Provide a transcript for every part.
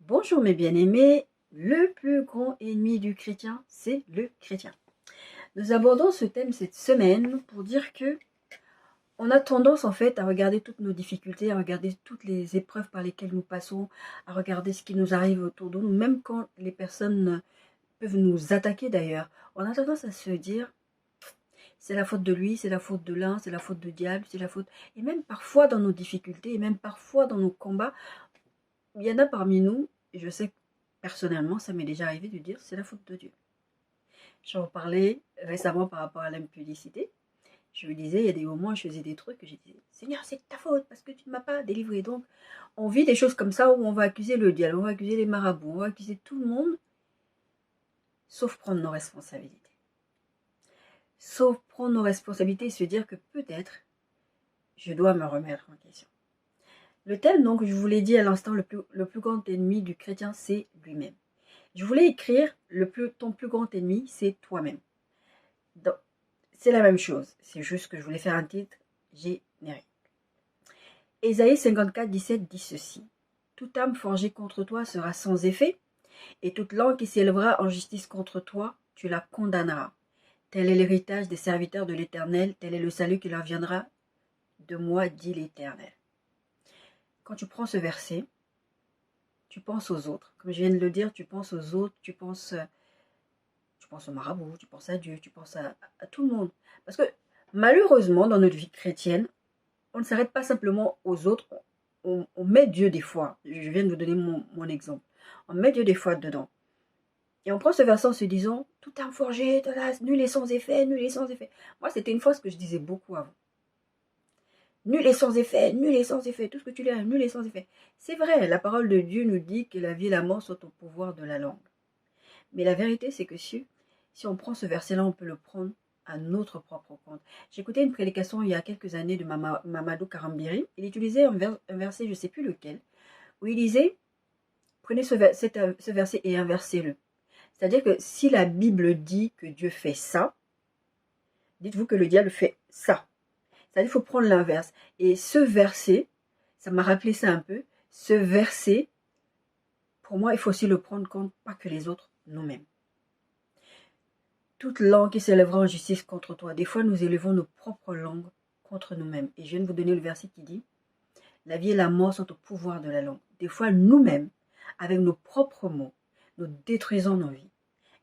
Bonjour mes bien-aimés, le plus grand ennemi du chrétien, c'est le chrétien. Nous abordons ce thème cette semaine pour dire que on a tendance en fait à regarder toutes nos difficultés, à regarder toutes les épreuves par lesquelles nous passons, à regarder ce qui nous arrive autour de nous, même quand les personnes peuvent nous attaquer d'ailleurs. On a tendance à se dire, c'est la faute de lui, c'est la faute de l'un, c'est la faute du diable, c'est la faute... Et même parfois dans nos difficultés, et même parfois dans nos combats, il y en a parmi nous, et je sais que personnellement, ça m'est déjà arrivé de dire, c'est la faute de Dieu. J'en parlais récemment par rapport à l'impudicité. Je me disais, il y a des moments où je faisais des trucs que j'ai dit, Seigneur, c'est ta faute parce que tu ne m'as pas délivré. Donc, on vit des choses comme ça où on va accuser le diable, on va accuser les marabouts, on va accuser tout le monde, sauf prendre nos responsabilités. Sauf prendre nos responsabilités et se dire que peut-être, je dois me remettre en question. Le thème, donc, je vous l'ai dit à l'instant, le plus grand ennemi du chrétien, c'est lui-même. Je voulais écrire, ton plus grand ennemi, c'est toi-même. C'est la même chose, c'est juste que je voulais faire un titre générique. Ésaïe 54, 17 dit ceci. Toute âme forgée contre toi sera sans effet, et toute langue qui s'élèvera en justice contre toi, tu la condamneras. Tel est l'héritage des serviteurs de l'Éternel, tel est le salut qui leur viendra de moi, dit l'Éternel. Quand tu prends ce verset, tu penses aux autres. Comme je viens de le dire, tu penses aux autres, tu penses au marabout, tu penses à Dieu, tu penses à tout le monde. Parce que malheureusement, dans notre vie chrétienne, on ne s'arrête pas simplement aux autres, on met Dieu des fois. Je viens de vous donner mon exemple. On met Dieu des fois dedans. Et on prend ce verset en se disant, tout âme forgée, nul est sans effet, nul est sans effet. Moi, c'était une fois ce que je disais beaucoup avant. Nul est sans effet, nul est sans effet, tout ce que tu lis, nul est sans effet. C'est vrai, la parole de Dieu nous dit que la vie et la mort sont au pouvoir de la langue. Mais la vérité, c'est que si on prend ce verset-là, on peut le prendre à notre propre compte. J'écoutais une prédication il y a quelques années de Mamadou Karambiri. Il utilisait un verset, je ne sais plus lequel, où il disait, prenez ce verset et inversez-le. C'est-à-dire que si la Bible dit que Dieu fait ça, dites-vous que le diable fait ça. C'est-à-dire qu'il faut prendre l'inverse. Et ce verset, ça m'a rappelé ça un peu, ce verset, pour moi, il faut aussi le prendre compte, pas que les autres, nous-mêmes. Toute langue qui s'élèvera en justice contre toi. Des fois, nous élevons nos propres langues contre nous-mêmes. Et je viens de vous donner le verset qui dit, la vie et la mort sont au pouvoir de la langue. Des fois, nous-mêmes, avec nos propres mots, nous détruisons nos vies.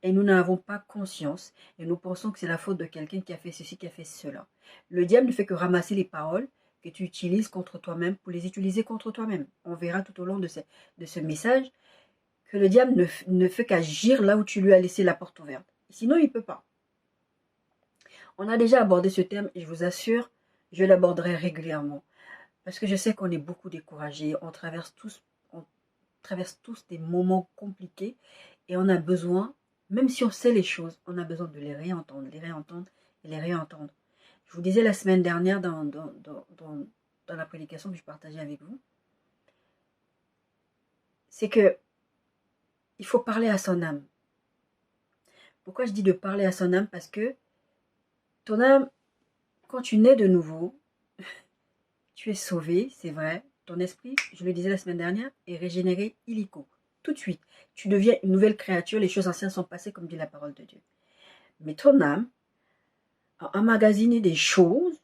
Et nous n'avons pas conscience et nous pensons que c'est la faute de quelqu'un qui a fait ceci, qui a fait cela. Le diable ne fait que ramasser les paroles que tu utilises contre toi-même pour les utiliser contre toi-même. On verra tout au long de ce message que le diable ne fait qu'agir là où tu lui as laissé la porte ouverte. Sinon, il ne peut pas. On a déjà abordé ce thème et je vous assure, je l'aborderai régulièrement. Parce que je sais qu'on est beaucoup découragés, on traverse tous des moments compliqués et on a besoin, même si on sait les choses, on a besoin de les réentendre et les réentendre. Je vous disais la semaine dernière dans la prédication que je partageais avec vous, c'est que il faut parler à son âme. Pourquoi je dis de parler à son âme? Parce que ton âme, quand tu nais de nouveau, tu es sauvé, c'est vrai. Ton esprit, je le disais la semaine dernière, est régénéré illico. Tout de suite, tu deviens une nouvelle créature, les choses anciennes sont passées comme dit la parole de Dieu. Mais ton âme a emmagasiné des choses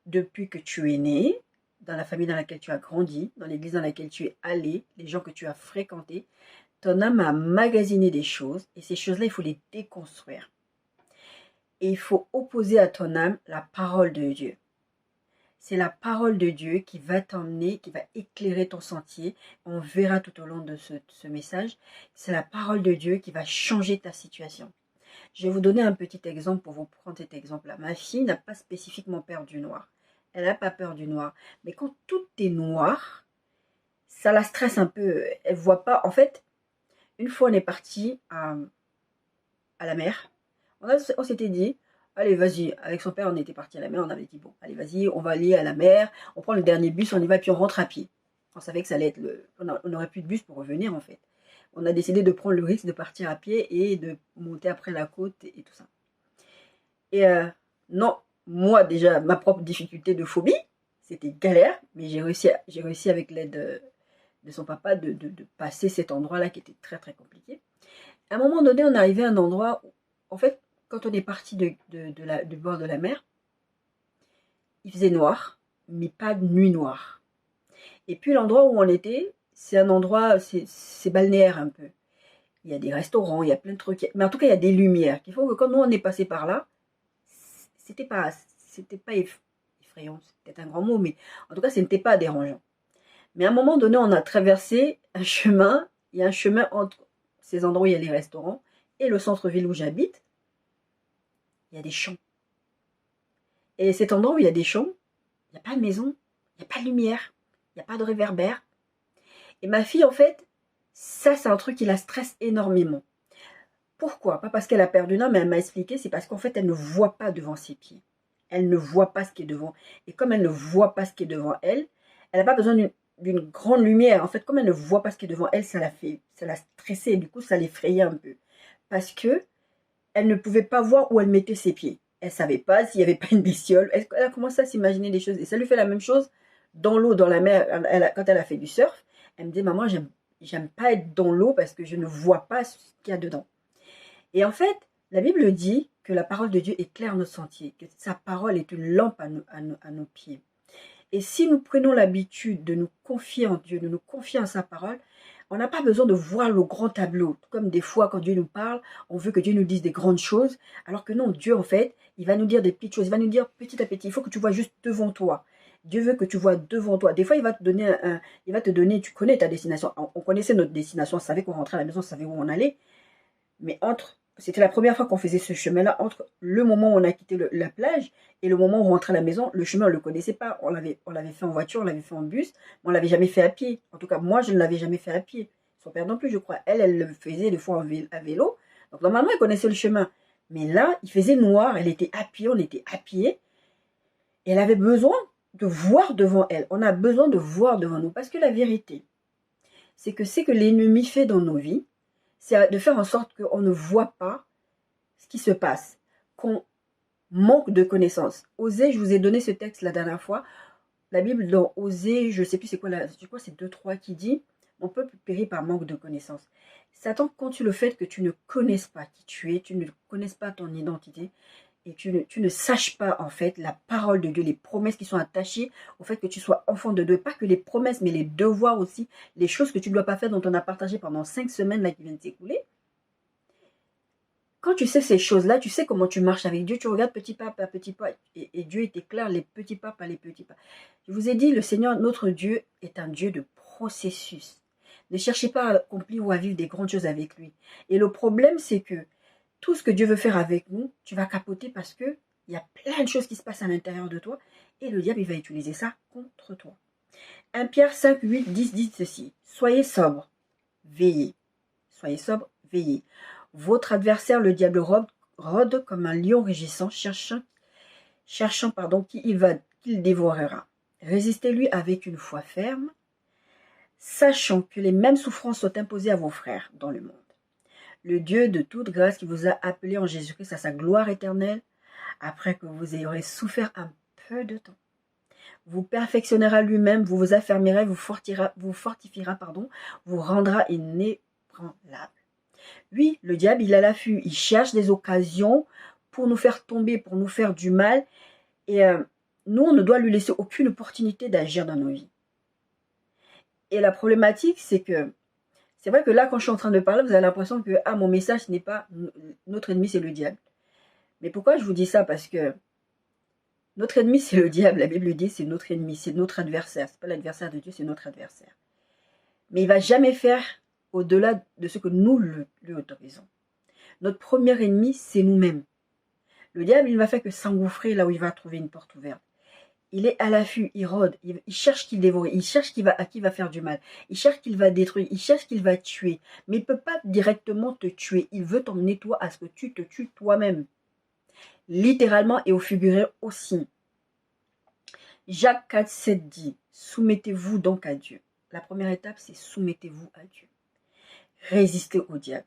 depuis que tu es né, dans la famille dans laquelle tu as grandi, dans l'église dans laquelle tu es allé, les gens que tu as fréquentés. Ton âme a emmagasiné des choses et ces choses-là, il faut les déconstruire. Et il faut opposer à ton âme la parole de Dieu. C'est la parole de Dieu qui va t'emmener, qui va éclairer ton sentier. On verra tout au long de ce message. C'est la parole de Dieu qui va changer ta situation. Je vais vous donner un petit exemple pour vous prendre cet exemple-là. Ma fille n'a pas spécifiquement peur du noir. Elle n'a pas peur du noir. Mais quand tout est noir, ça la stresse un peu. Elle ne voit pas. En fait, une fois on est parti à la mer, on s'était dit, allez, vas-y. Avec son père, on était parti à la mer. On avait dit, bon, allez, vas-y, on va aller à la mer. On prend le dernier bus, on y va, et puis on rentre à pied. On savait que ça allait être on n'aurait plus de bus pour revenir, en fait. On a décidé de prendre le risque de partir à pied et de monter après la côte et tout ça. Et non, moi déjà, ma propre difficulté de phobie, c'était galère, mais j'ai réussi avec l'aide de son papa de passer cet endroit-là qui était très très compliqué. À un moment donné, on est arrivé à un endroit où, en fait, quand on est parti du bord de la mer, il faisait noir, mais pas de nuit noire. Et puis l'endroit où on était, c'est un endroit, c'est balnéaire un peu. Il y a des restaurants, il y a plein de trucs. Mais en tout cas, il y a des lumières qui font que quand nous, on est passé par là, c'était pas effrayant, c'est peut-être un grand mot, mais en tout cas, ce n'était pas dérangeant. Mais à un moment donné, on a traversé un chemin. Il y a un chemin entre ces endroits où il y a les restaurants et le centre-ville où j'habite. Il y a des champs. Et cet endroit où il y a des champs, il n'y a pas de maison, il n'y a pas de lumière, il n'y a pas de réverbère. Et ma fille, en fait, ça, c'est un truc qui la stresse énormément. Pourquoi? Pas parce qu'elle a perdu un, mais elle m'a expliqué, c'est parce qu'en fait, elle ne voit pas devant ses pieds. Elle ne voit pas ce qui est devant. Et comme elle ne voit pas ce qui est devant elle, elle n'a pas besoin d'une grande lumière. En fait, comme elle ne voit pas ce qui est devant elle, ça l'a stressée. Et du coup, ça l'effrayait un peu. Parce que elle ne pouvait pas voir où elle mettait ses pieds. Elle ne savait pas s'il n'y avait pas une bestiole. Elle a commencé à s'imaginer des choses. Et ça lui fait la même chose dans l'eau, dans la mer. Quand elle a fait du surf, elle me dit, maman, j'aime pas être dans l'eau parce que je ne vois pas ce qu'il y a dedans. Et en fait, la Bible dit que la parole de Dieu éclaire notre sentier, que sa parole est une lampe à nos pieds. Et si nous prenons l'habitude de nous confier en Dieu, de nous confier en sa parole, on n'a pas besoin de voir le grand tableau. Comme des fois, quand Dieu nous parle, on veut que Dieu nous dise des grandes choses, alors que non, Dieu, en fait, il va nous dire des petites choses. Il va nous dire petit à petit, il faut que tu vois juste devant toi. Dieu veut que tu vois devant toi. Des fois, il va te donner, tu connais ta destination. On connaissait notre destination, on savait qu'on rentrait à la maison, on savait où on allait. Mais c'était la première fois qu'on faisait ce chemin-là, entre le moment où on a quitté la plage et le moment où on rentrait à la maison, le chemin, on ne le connaissait pas. On l'avait fait en voiture, on l'avait fait en bus, mais on ne l'avait jamais fait à pied. En tout cas, moi, je ne l'avais jamais fait à pied. Son père non plus, je crois. Elle le faisait des fois à vélo. Donc, normalement, elle connaissait le chemin. Mais là, il faisait noir, elle était à pied, on était à pied. Et elle avait besoin de voir devant elle. On a besoin de voir devant nous. Parce que la vérité, c'est que l'ennemi fait dans nos vies, c'est de faire en sorte qu'on ne voit pas ce qui se passe, qu'on manque de connaissances. Osée, je vous ai donné ce texte la dernière fois. La Bible dans Osée, je ne sais plus c'est quoi, je crois que c'est 2-3 qui dit « Mon peuple périt par manque de connaissances ». Satan, quand tu le fais que tu ne connaisses pas qui tu es, tu ne connaisses pas ton identité, et tu ne saches pas en fait la parole de Dieu, les promesses qui sont attachées au fait que tu sois enfant de Dieu, pas que les promesses, mais les devoirs aussi, les choses que tu ne dois pas faire dont on a partagé pendant 5 semaines là qui viennent de s'écouler. Quand tu sais ces choses-là, tu sais comment tu marches avec Dieu, tu regardes petit pas par petit pas, et Dieu t'éclaire les petits pas par les petits pas. Je vous ai dit, le Seigneur, notre Dieu, est un Dieu de processus. Ne cherchez pas à accomplir ou à vivre des grandes choses avec lui. Et le problème, c'est que tout ce que Dieu veut faire avec nous, tu vas capoter parce que il y a plein de choses qui se passent à l'intérieur de toi et le diable, il va utiliser ça contre toi. 1 Pierre 5, 8, 10 dit ceci. Soyez sobres, veillez. Soyez sobres, veillez. Votre adversaire, le diable, rôde comme un lion rugissant, cherchant qu'il dévorera. Résistez-lui avec une foi ferme, sachant que les mêmes souffrances sont imposées à vos frères dans le monde. Le Dieu de toute grâce qui vous a appelé en Jésus-Christ à sa gloire éternelle, après que vous ayez souffert un peu de temps, vous perfectionnera lui-même, vous affermira, vous fortifiera, vous rendra inébranlable. Oui, le diable, il a l'affût, il cherche des occasions pour nous faire tomber, pour nous faire du mal, et nous, on ne doit lui laisser aucune opportunité d'agir dans nos vies. Et la problématique, c'est que c'est vrai que là, quand je suis en train de parler, vous avez l'impression que mon message n'est pas notre ennemi, c'est le diable. Mais pourquoi je vous dis ça? Parce que notre ennemi, c'est le diable. La Bible dit c'est notre ennemi, c'est notre adversaire. C'est pas l'adversaire de Dieu, c'est notre adversaire. Mais il ne va jamais faire au-delà de ce que nous lui autorisons. Notre premier ennemi, c'est nous-mêmes. Le diable, il ne va faire que s'engouffrer là où il va trouver une porte ouverte. Il est à l'affût, il rôde, il cherche qui dévore, il cherche à qui va faire du mal, il cherche qu'il va détruire, il cherche qu'il va tuer. Mais il ne peut pas directement te tuer, il veut t'emmener toi à ce que tu te tues toi-même. Littéralement et au figuré aussi. Jacques 4, 7 dit, soumettez-vous donc à Dieu. La première étape, c'est soumettez-vous à Dieu. Résistez au diable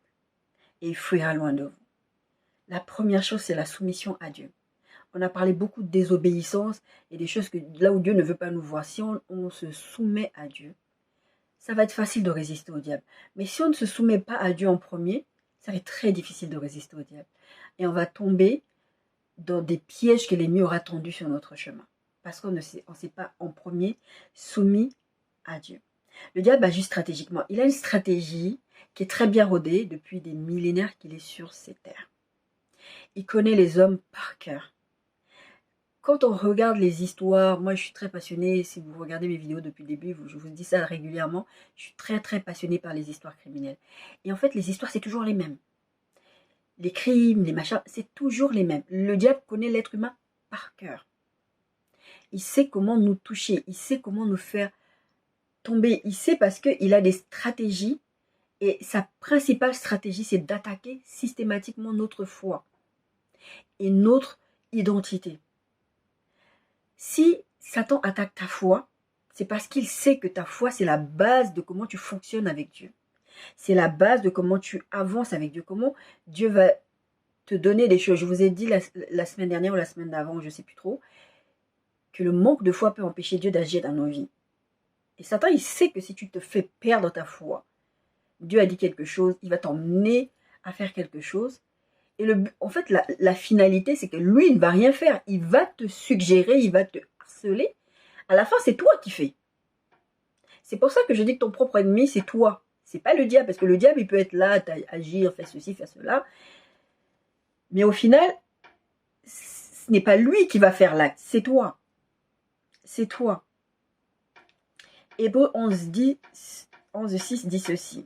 et il fuira loin de vous. La première chose, c'est la soumission à Dieu. On a parlé beaucoup de désobéissance et des choses là où Dieu ne veut pas nous voir. Si on se soumet à Dieu, ça va être facile de résister au diable. Mais si on ne se soumet pas à Dieu en premier, ça va être très difficile de résister au diable. Et on va tomber dans des pièges que l'ennemi aura tendus sur notre chemin. Parce qu'on ne s'est pas en premier soumis à Dieu. Le diable agit stratégiquement. Il a une stratégie qui est très bien rodée depuis des millénaires qu'il est sur ces terres. Il connaît les hommes par cœur. Quand on regarde les histoires, moi je suis très passionnée, si vous regardez mes vidéos depuis le début, je vous dis ça régulièrement, je suis très très passionnée par les histoires criminelles. Et en fait, les histoires, c'est toujours les mêmes. Les crimes, les machins, c'est toujours les mêmes. Le diable connaît l'être humain par cœur. Il sait comment nous toucher, il sait comment nous faire tomber. Il sait parce qu'il a des stratégies et sa principale stratégie, c'est d'attaquer systématiquement notre foi et notre identité. Si Satan attaque ta foi, c'est parce qu'il sait que ta foi, c'est la base de comment tu fonctionnes avec Dieu. C'est la base de comment tu avances avec Dieu, comment Dieu va te donner des choses. Je vous ai dit la semaine dernière ou la semaine d'avant, je ne sais plus trop, que le manque de foi peut empêcher Dieu d'agir dans nos vies. Et Satan, il sait que si tu te fais perdre ta foi, Dieu a dit quelque chose, il va t'emmener à faire quelque chose. Et en fait, la finalité, c'est que lui, il ne va rien faire. Il va te suggérer, il va te harceler. À la fin, c'est toi qui fais. C'est pour ça que je dis que ton propre ennemi, c'est toi. C'est pas le diable, parce que le diable, il peut être là, agir, faire ceci, faire cela. Mais au final, ce n'est pas lui qui va faire l'acte, c'est toi. C'est toi. Hébreux 11:6 dit ceci.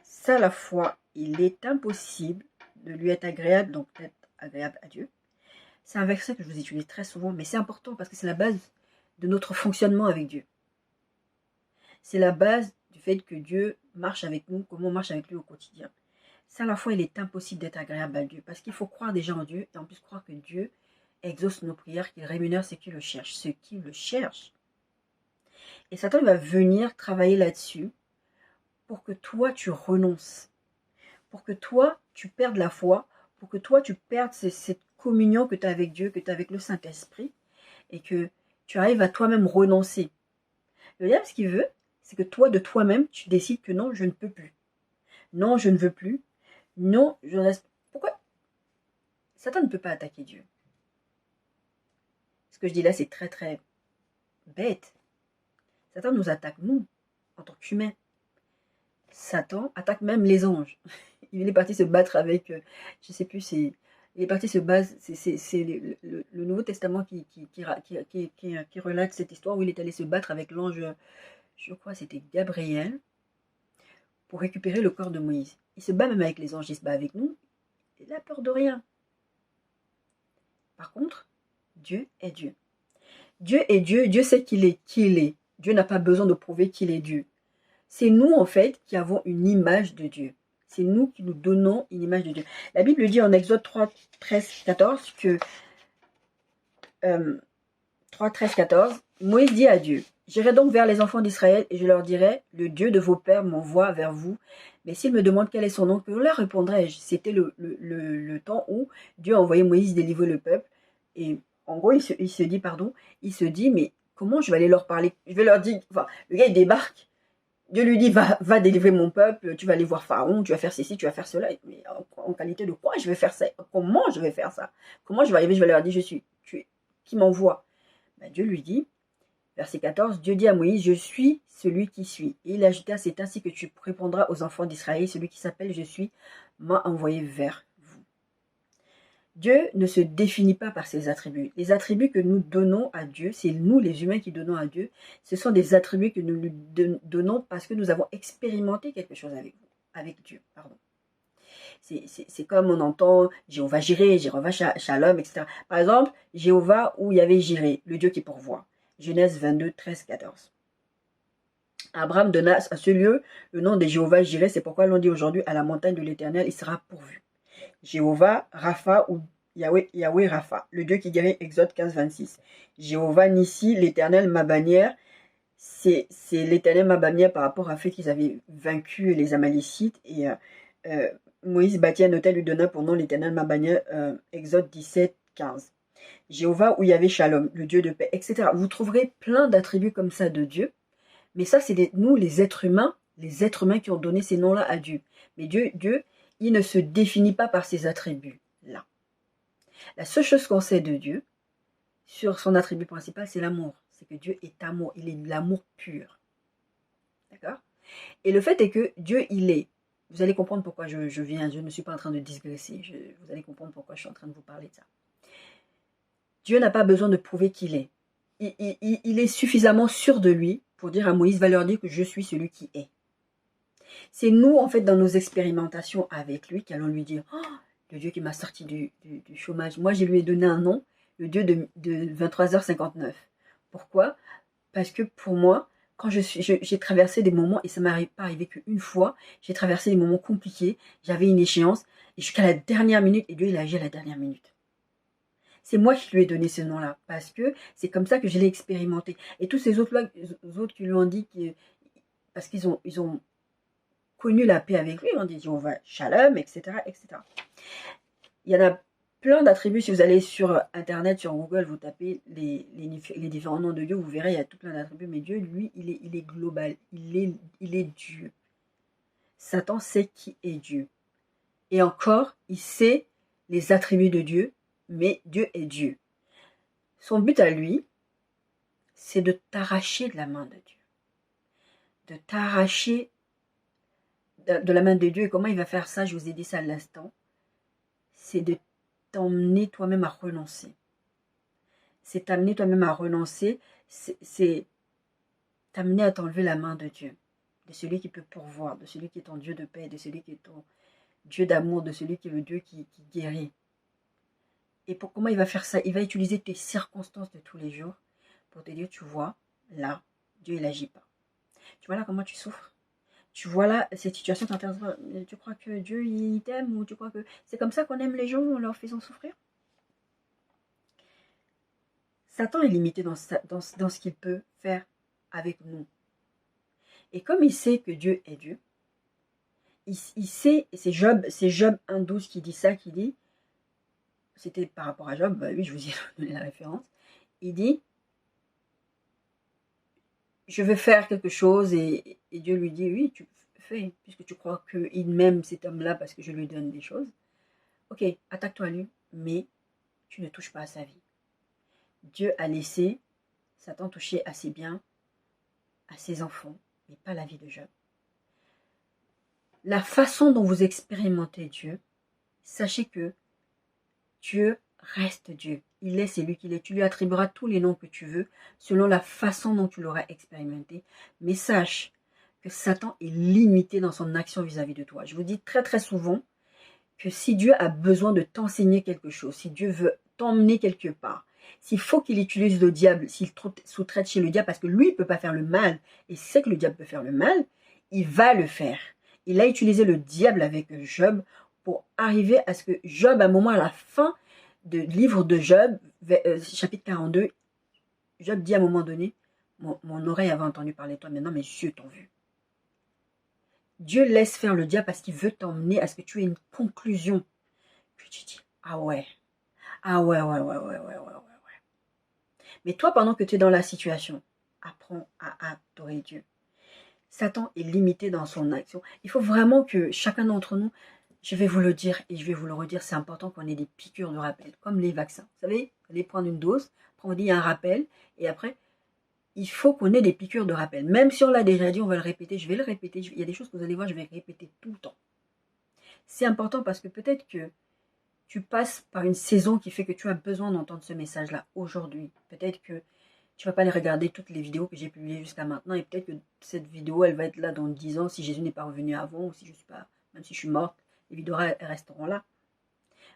Ça, la foi, il est impossible de lui être agréable, donc d'être agréable à Dieu. C'est un verset que je vous utilise très souvent, mais c'est important parce que c'est la base de notre fonctionnement avec Dieu. C'est la base du fait que Dieu marche avec nous, comment on marche avec lui au quotidien. Ça, la foi, il est impossible d'être agréable à Dieu parce qu'il faut croire déjà en Dieu et en plus croire que Dieu exauce nos prières, qu'il rémunère ceux qui le cherchent, ceux qui le cherchent. Et Satan va venir travailler là-dessus pour que toi, tu renonces. Pour que toi, tu perdes la foi, pour que toi, tu perdes cette communion que tu as avec Dieu, que tu as avec le Saint-Esprit, et que tu arrives à toi-même renoncer. Le diable, ce qu'il veut, c'est que toi, de toi-même, tu décides que non, je ne peux plus. Non, je ne veux plus. Non, je reste. Pourquoi Satan ne peut pas attaquer Dieu. Ce que je dis là, c'est très très bête. Satan nous attaque, nous, en tant qu'humains. Satan attaque même les anges. Il est parti se battre avec, je ne sais plus, il est parti se battre, c'est le Nouveau Testament qui relate cette histoire où il est allé se battre avec l'ange, je crois c'était Gabriel, pour récupérer le corps de Moïse. Il se bat même avec les anges, il se bat avec nous, il n'a peur de rien. Par contre, Dieu est Dieu. Dieu est Dieu, Dieu sait qui il est. Dieu n'a pas besoin de prouver qu'il est Dieu. C'est nous, en fait, qui avons une image de Dieu. C'est nous qui nous donnons une image de Dieu. La Bible dit en Exode 3, 13, 14 que 3, 13, 14, Moïse dit à Dieu, j'irai donc vers les enfants d'Israël et je leur dirai, le Dieu de vos pères m'envoie vers vous. Mais s'ils me demandent quel est son nom, que leur répondrai-je? C'était le temps où Dieu a envoyé Moïse délivrer le peuple. Et en gros, il se dit, mais comment je vais aller leur parler? Je vais leur dire, enfin, le gars il débarque. Dieu lui dit, va délivrer mon peuple, tu vas aller voir Pharaon, tu vas faire ceci, tu vas faire cela. Mais en qualité de quoi je vais faire ça? Comment je vais faire ça? Comment je vais arriver? Je vais leur dire, qui m'envoie? Ben, Dieu lui dit, verset 14, Dieu dit à Moïse, je suis celui qui suis. Et il ajouta, c'est ainsi que tu répondras aux enfants d'Israël, celui qui s'appelle je suis m'a envoyé vers vous. Dieu ne se définit pas par ses attributs. Les attributs que nous donnons à Dieu, c'est nous les humains qui donnons à Dieu, ce sont des attributs que nous lui donnons parce que nous avons expérimenté quelque chose avec Dieu. C'est comme on entend Jéhovah Jireh, Jéhovah Shalom, etc. Par exemple, Jéhovah où il y avait Jireh, le Dieu qui pourvoit. Genèse 22, 13, 14. Abraham donna à ce lieu le nom de Jéhovah Jireh, c'est pourquoi l'on dit aujourd'hui à la montagne de l'Éternel, il sera pourvu. Jéhovah Rapha ou Yahweh Rapha, le Dieu qui guérit, Exode 15, 26. Jéhovah Nissi, l'Éternel ma bannière, c'est l'Éternel ma bannière par rapport à fait qu'ils avaient vaincu les Amalécites et Moïse bâtit un autel, lui donna pour nom l'Éternel ma bannière, Exode 17, 15. Jéhovah où il y avait Shalom, le Dieu de paix, etc. Vous trouverez plein d'attributs comme ça de Dieu, Mais ça, c'est nous, les êtres humains qui ont donné ces noms-là à Dieu. Mais Dieu, il ne se définit pas par ses attributs-là. La seule chose qu'on sait de Dieu, sur son attribut principal, c'est l'amour. C'est que Dieu est amour, il est de l'amour pur. D'accord? Et le fait est que Dieu, il est. Vous allez comprendre pourquoi je ne suis pas en train de digresser. Vous allez comprendre pourquoi je suis en train de vous parler de ça. Dieu n'a pas besoin de prouver qu'il est. Il est suffisamment sûr de lui pour dire à Moïse, va leur dire que je suis celui qui est. C'est nous, en fait, dans nos expérimentations avec lui, qu'allons lui dire, oh, le Dieu qui m'a sorti du chômage. Moi, je lui ai donné un nom, le Dieu de 23h59. Pourquoi? Parce que pour moi, quand j'ai traversé des moments, et ça ne m'est pas arrivé qu'une fois, j'ai traversé des moments compliqués, j'avais une échéance, et jusqu'à la dernière minute, et Dieu, il a agi à la dernière minute. C'est moi qui lui ai donné ce nom-là, parce que c'est comme ça que je l'ai expérimenté. Et tous ces autres qui lui ont dit, parce qu'ils ont connu la paix avec lui, on dit Jéhovah Shalom, etc., etc. Il y en a plein d'attributs. Si vous allez sur Internet, sur Google, vous tapez les différents noms de Dieu, vous verrez, il y a tout plein d'attributs. Mais Dieu, lui, il est global. Il est Dieu. Satan sait qui est Dieu. Et encore, il sait les attributs de Dieu, mais Dieu est Dieu. Son but à lui, c'est de t'arracher de la main de Dieu. De t'arracher de la main de Dieu. Et comment il va faire ça? Je vous ai dit ça à l'instant. C'est de t'emmener toi-même à renoncer. C'est t'amener toi-même à renoncer. C'est t'amener à t'enlever la main de Dieu. De celui qui peut pourvoir, de celui qui est ton Dieu de paix, de celui qui est ton Dieu d'amour, de celui qui est le Dieu qui guérit. Et pour comment il va faire ça? Il va utiliser tes circonstances de tous les jours pour te dire, tu vois, là, Dieu, il n'agit pas. Tu vois là comment tu souffres? Tu vois là, cette situation t'intéresse pas. Tu crois que Dieu, il t'aime ou tu crois que c'est comme ça qu'on aime les gens en leur faisant souffrir? Satan est limité dans ce qu'il peut faire avec nous. Et comme il sait que Dieu est Dieu, il sait, c'est Job 1,12 qui dit ça, qui dit, c'était par rapport à Job, bah oui, je vous ai donné la référence, il dit, je veux faire quelque chose et Dieu lui dit, oui, tu fais, puisque tu crois qu'il m'aime cet homme-là parce que je lui donne des choses. Ok, attaque-toi à lui, mais tu ne touches pas à sa vie. Dieu a laissé Satan toucher à ses biens, à ses enfants, mais pas la vie de Job. La façon dont vous expérimentez Dieu, sachez que Dieu reste Dieu. Il est celui qu'il est. Tu lui attribueras tous les noms que tu veux, selon la façon dont tu l'auras expérimenté. Mais sache que Satan est limité dans son action vis-à-vis de toi. Je vous dis très très souvent que si Dieu a besoin de t'enseigner quelque chose, si Dieu veut t'emmener quelque part, s'il faut qu'il utilise le diable, s'il sous-traite chez le diable, parce que lui, il ne peut pas faire le mal, et sait que le diable peut faire le mal, il va le faire. Il a utilisé le diable avec Job pour arriver à ce que Job, à un moment, à la fin du livre de Job, chapitre 42, Job dit à un moment donné, mon oreille avait entendu parler de toi, maintenant mes yeux t'ont vu. Dieu laisse faire le diable parce qu'il veut t'emmener à ce que tu aies une conclusion. Puis tu dis, ah ouais. Mais toi, pendant que tu es dans la situation, apprends à adorer Dieu. Satan est limité dans son action. Il faut vraiment que chacun d'entre nous, je vais vous le dire et je vais vous le redire, c'est important qu'on ait des piqûres de rappel, comme les vaccins. Vous savez, vous allez prendre une dose, après on dit il y a un rappel, et après, il faut qu'on ait des piqûres de rappel. Même si on l'a déjà dit, on va le répéter, je vais le répéter. Il y a des choses que vous allez voir, je vais répéter tout le temps. C'est important parce que peut-être que tu passes par une saison qui fait que tu as besoin d'entendre ce message-là aujourd'hui. Peut-être que tu ne vas pas aller regarder toutes les vidéos que j'ai publiées jusqu'à maintenant et peut-être que cette vidéo, elle va être là dans 10 ans si Jésus n'est pas revenu avant ou si je suis pas, même si je suis morte, les vidéos elles resteront là.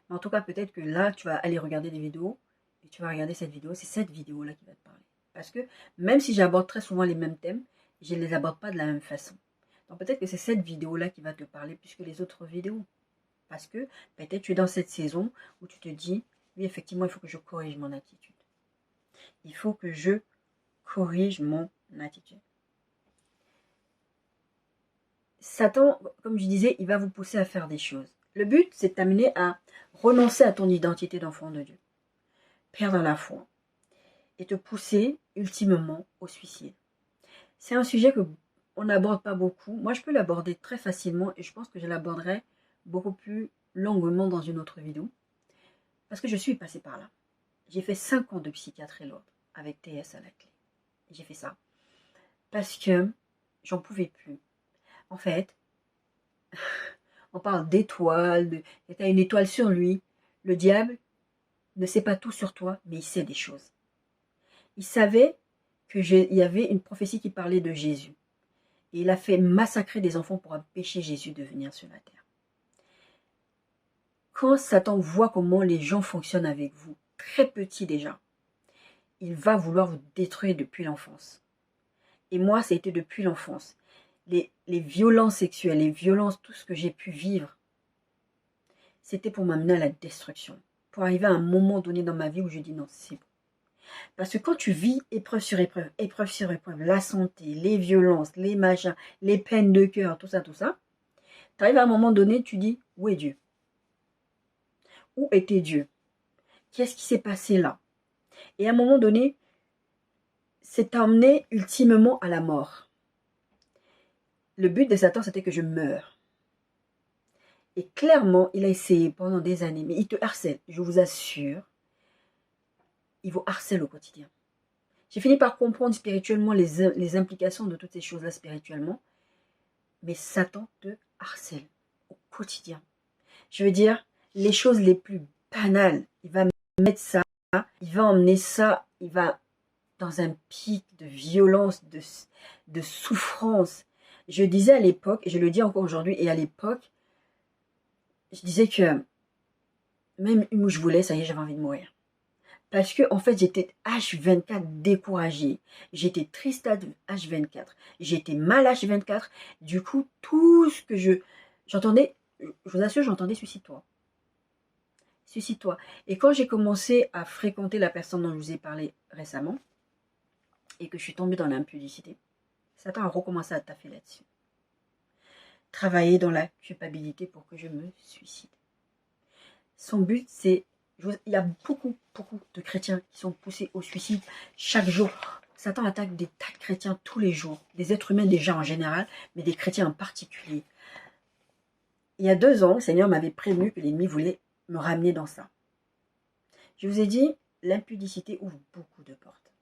Mais en tout cas, peut-être que là, tu vas aller regarder des vidéos et tu vas regarder cette vidéo. C'est cette vidéo-là qui va te parler. Parce que même si j'aborde très souvent les mêmes thèmes, je ne les aborde pas de la même façon. Donc peut-être que c'est cette vidéo-là qui va te parler plus que les autres vidéos. Parce que peut-être tu es dans cette saison où tu te dis, oui, effectivement, il faut que je corrige mon attitude. Il faut que je corrige mon attitude. Satan, comme je disais, il va vous pousser à faire des choses. Le but, c'est de t'amener à renoncer à ton identité d'enfant de Dieu, perdre la foi et te pousser ultimement au suicide. C'est un sujet que on n'aborde pas beaucoup. Moi, je peux l'aborder très facilement et je pense que je l'aborderai beaucoup plus longuement dans une autre vidéo. Parce que je suis passée par là. J'ai fait 5 ans de psychiatrie lourde avec TS à la clé. J'ai fait ça parce que j'en pouvais plus. En fait, on parle d'étoiles, tu as une étoile sur lui. Le diable ne sait pas tout sur toi, mais il sait des choses. Il savait qu'il y avait une prophétie qui parlait de Jésus. Et il a fait massacrer des enfants pour empêcher Jésus de venir sur la terre. Quand Satan voit comment les gens fonctionnent avec vous, très petits déjà, il va vouloir vous détruire depuis l'enfance. Et moi, ça a été depuis l'enfance. Les violences sexuelles, les violences, tout ce que j'ai pu vivre, c'était pour m'amener à la destruction. Pour arriver à un moment donné dans ma vie où je dis non, c'est bon. Parce que quand tu vis épreuve sur épreuve, la santé, les violences, les machins, les peines de cœur, tout ça, tu arrives à un moment donné, tu dis, où est Dieu? Où était Dieu? Qu'est-ce qui s'est passé là? Et à un moment donné, c'est amené ultimement à la mort. Le but de Satan, c'était que je meure. Et clairement, il a essayé pendant des années, mais il te harcèle, je vous assure. Il vous harcèle au quotidien. J'ai fini par comprendre spirituellement les implications de toutes ces choses-là spirituellement. Mais Satan te harcèle au quotidien. Je veux dire, les choses les plus banales, il va mettre ça, il va emmener ça, il va dans un pic de violence, de souffrance. Je disais à l'époque, et je le dis encore aujourd'hui, et à l'époque, je disais que même où je voulais, ça y est, j'avais envie de mourir. Parce que, en fait, j'étais H24 découragée. J'étais triste à H24. J'étais mal H24. Du coup, tout ce que j'entendais, je vous assure, j'entendais suicide-toi. Suicide-toi. Et quand j'ai commencé à fréquenter la personne dont je vous ai parlé récemment, et que je suis tombée dans l'impudicité, Satan a recommencé à taffer là-dessus. Travailler dans la culpabilité pour que je me suicide. Son but, c'est... Il y a beaucoup de chrétiens qui sont poussés au suicide chaque jour. Satan attaque des tas de chrétiens tous les jours. Des êtres humains déjà en général, mais des chrétiens en particulier. Il y a 2 ans, le Seigneur m'avait prévenu que l'ennemi voulait me ramener dans ça. Je vous ai dit, l'impudicité ouvre beaucoup de portes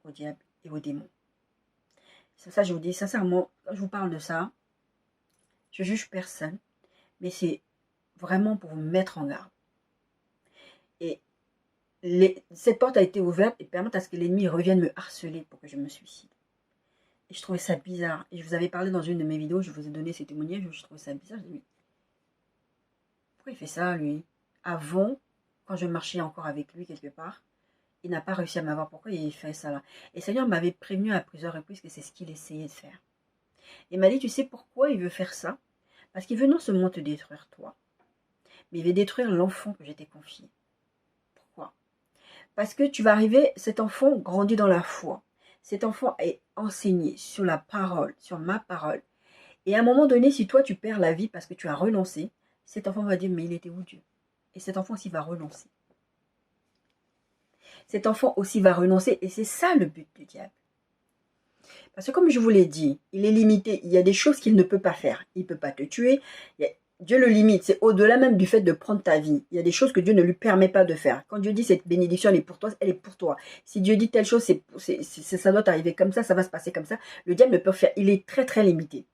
au diable et aux démons. Ça, je vous dis sincèrement, quand je vous parle de ça, je juge personne, mais c'est vraiment pour vous mettre en garde. Et cette porte a été ouverte et permet à ce que l'ennemi revienne me harceler pour que je me suicide. Et je trouvais ça bizarre. Et je vous avais parlé dans une de mes vidéos, je vous ai donné ces témoignages, je trouvais ça bizarre. Je me dis, pourquoi il fait ça, lui? Avant, quand je marchais encore avec lui quelque part, il n'a pas réussi à m'avoir. Pourquoi il fait ça là? Et le Seigneur m'avait prévenu à plusieurs reprises que c'est ce qu'il essayait de faire. Il m'a dit, tu sais pourquoi il veut faire ça? Parce qu'il veut non seulement te détruire toi, mais il veut détruire l'enfant que je t'ai confié. Pourquoi? Parce que tu vas arriver, cet enfant grandit dans la foi. Cet enfant est enseigné sur la parole, sur ma parole. Et à un moment donné, si toi tu perds la vie parce que tu as renoncé, cet enfant va dire, mais il était où Dieu? Et cet enfant aussi va renoncer. Cet enfant aussi va renoncer et c'est ça le but du diable. Parce que comme je vous l'ai dit, il est limité. Il y a des choses qu'il ne peut pas faire. Il ne peut pas te tuer. Dieu le limite. C'est au-delà même du fait de prendre ta vie. Il y a des choses que Dieu ne lui permet pas de faire. Quand Dieu dit cette bénédiction, elle est pour toi, elle est pour toi. Si Dieu dit telle chose, ça doit arriver comme ça va se passer comme ça. Le diable ne peut faire. Il est très très limité.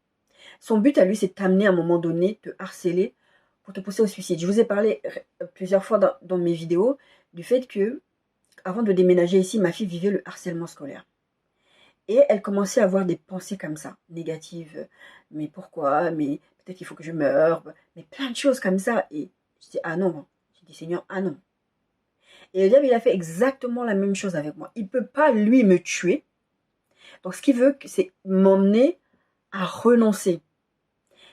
Son but à lui, c'est de t'amener à un moment donné, te harceler pour te pousser au suicide. Je vous ai parlé plusieurs fois dans mes vidéos du fait que, avant de déménager ici, ma fille vivait le harcèlement scolaire. Et elle commençait à avoir des pensées comme ça, négatives. Mais pourquoi? Mais peut-être qu'il faut que je meure. Mais plein de choses comme ça. Et je dis, ah non. Je dis, Seigneur, ah non. Et le diable, il a fait exactement la même chose avec moi. Il ne peut pas, lui, me tuer. Donc, ce qu'il veut, c'est m'emmener à renoncer.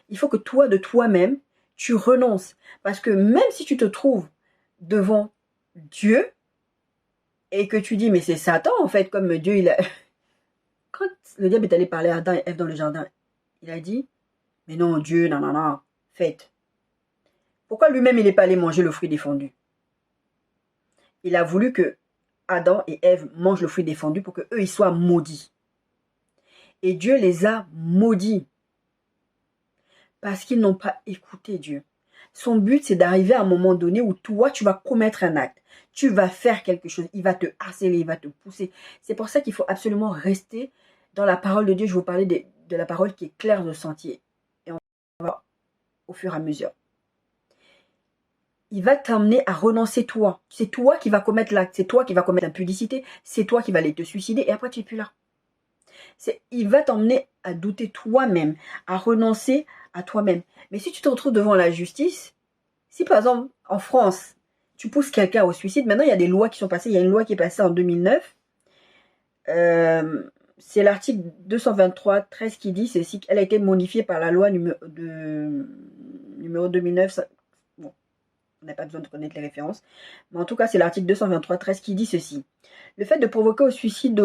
Il faut que toi, de toi-même, tu renonces. Parce que même si tu te trouves devant Dieu, et que tu dis, mais c'est Satan, en fait, comme Dieu, il a... Quand le diable est allé parler à Adam et Ève dans le jardin, il a dit, mais non, Dieu, non, faites. Pourquoi lui-même, il n'est pas allé manger le fruit défendu? Il a voulu que Adam et Ève mangent le fruit défendu pour qu'eux, ils soient maudits. Et Dieu les a maudits. Parce qu'ils n'ont pas écouté Dieu. Son but, c'est d'arriver à un moment donné où toi, tu vas commettre un acte. Tu vas faire quelque chose. Il va te harceler, il va te pousser. C'est pour ça qu'il faut absolument rester dans la parole de Dieu. Je vais vous parler de la parole qui est claire de sentier. Et on va au fur et à mesure. Il va t'amener à renoncer toi. C'est toi qui vas commettre l'acte. C'est toi qui vas commettre l'impudicité. C'est toi qui vas aller te suicider. Et après, tu n'es plus là. Il va t'emmener à douter toi-même, à renoncer à toi-même. Mais si tu te retrouves devant la justice, si par exemple, en France, tu pousses quelqu'un au suicide, maintenant il y a des lois qui sont passées. Il y a une loi qui est passée en 2009. C'est l'article 223-13 qui dit ceci, qu'elle a été modifiée par la loi numéro 2009. Bon, on n'a pas besoin de connaître les références. Mais en tout cas, c'est l'article 223-13 qui dit ceci. Le fait de provoquer au suicide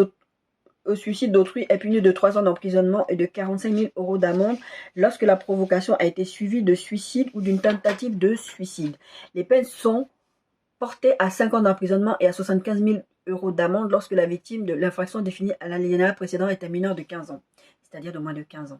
d'autrui est puni de 3 ans d'emprisonnement et de 45 000 € d'amende lorsque la provocation a été suivie de suicide ou d'une tentative de suicide. Les peines sont portées à 5 ans d'emprisonnement et à 75 000 € d'amende lorsque la victime de l'infraction définie à l'alinéa précédent est un mineur de 15 ans, c'est-à-dire de moins de 15 ans.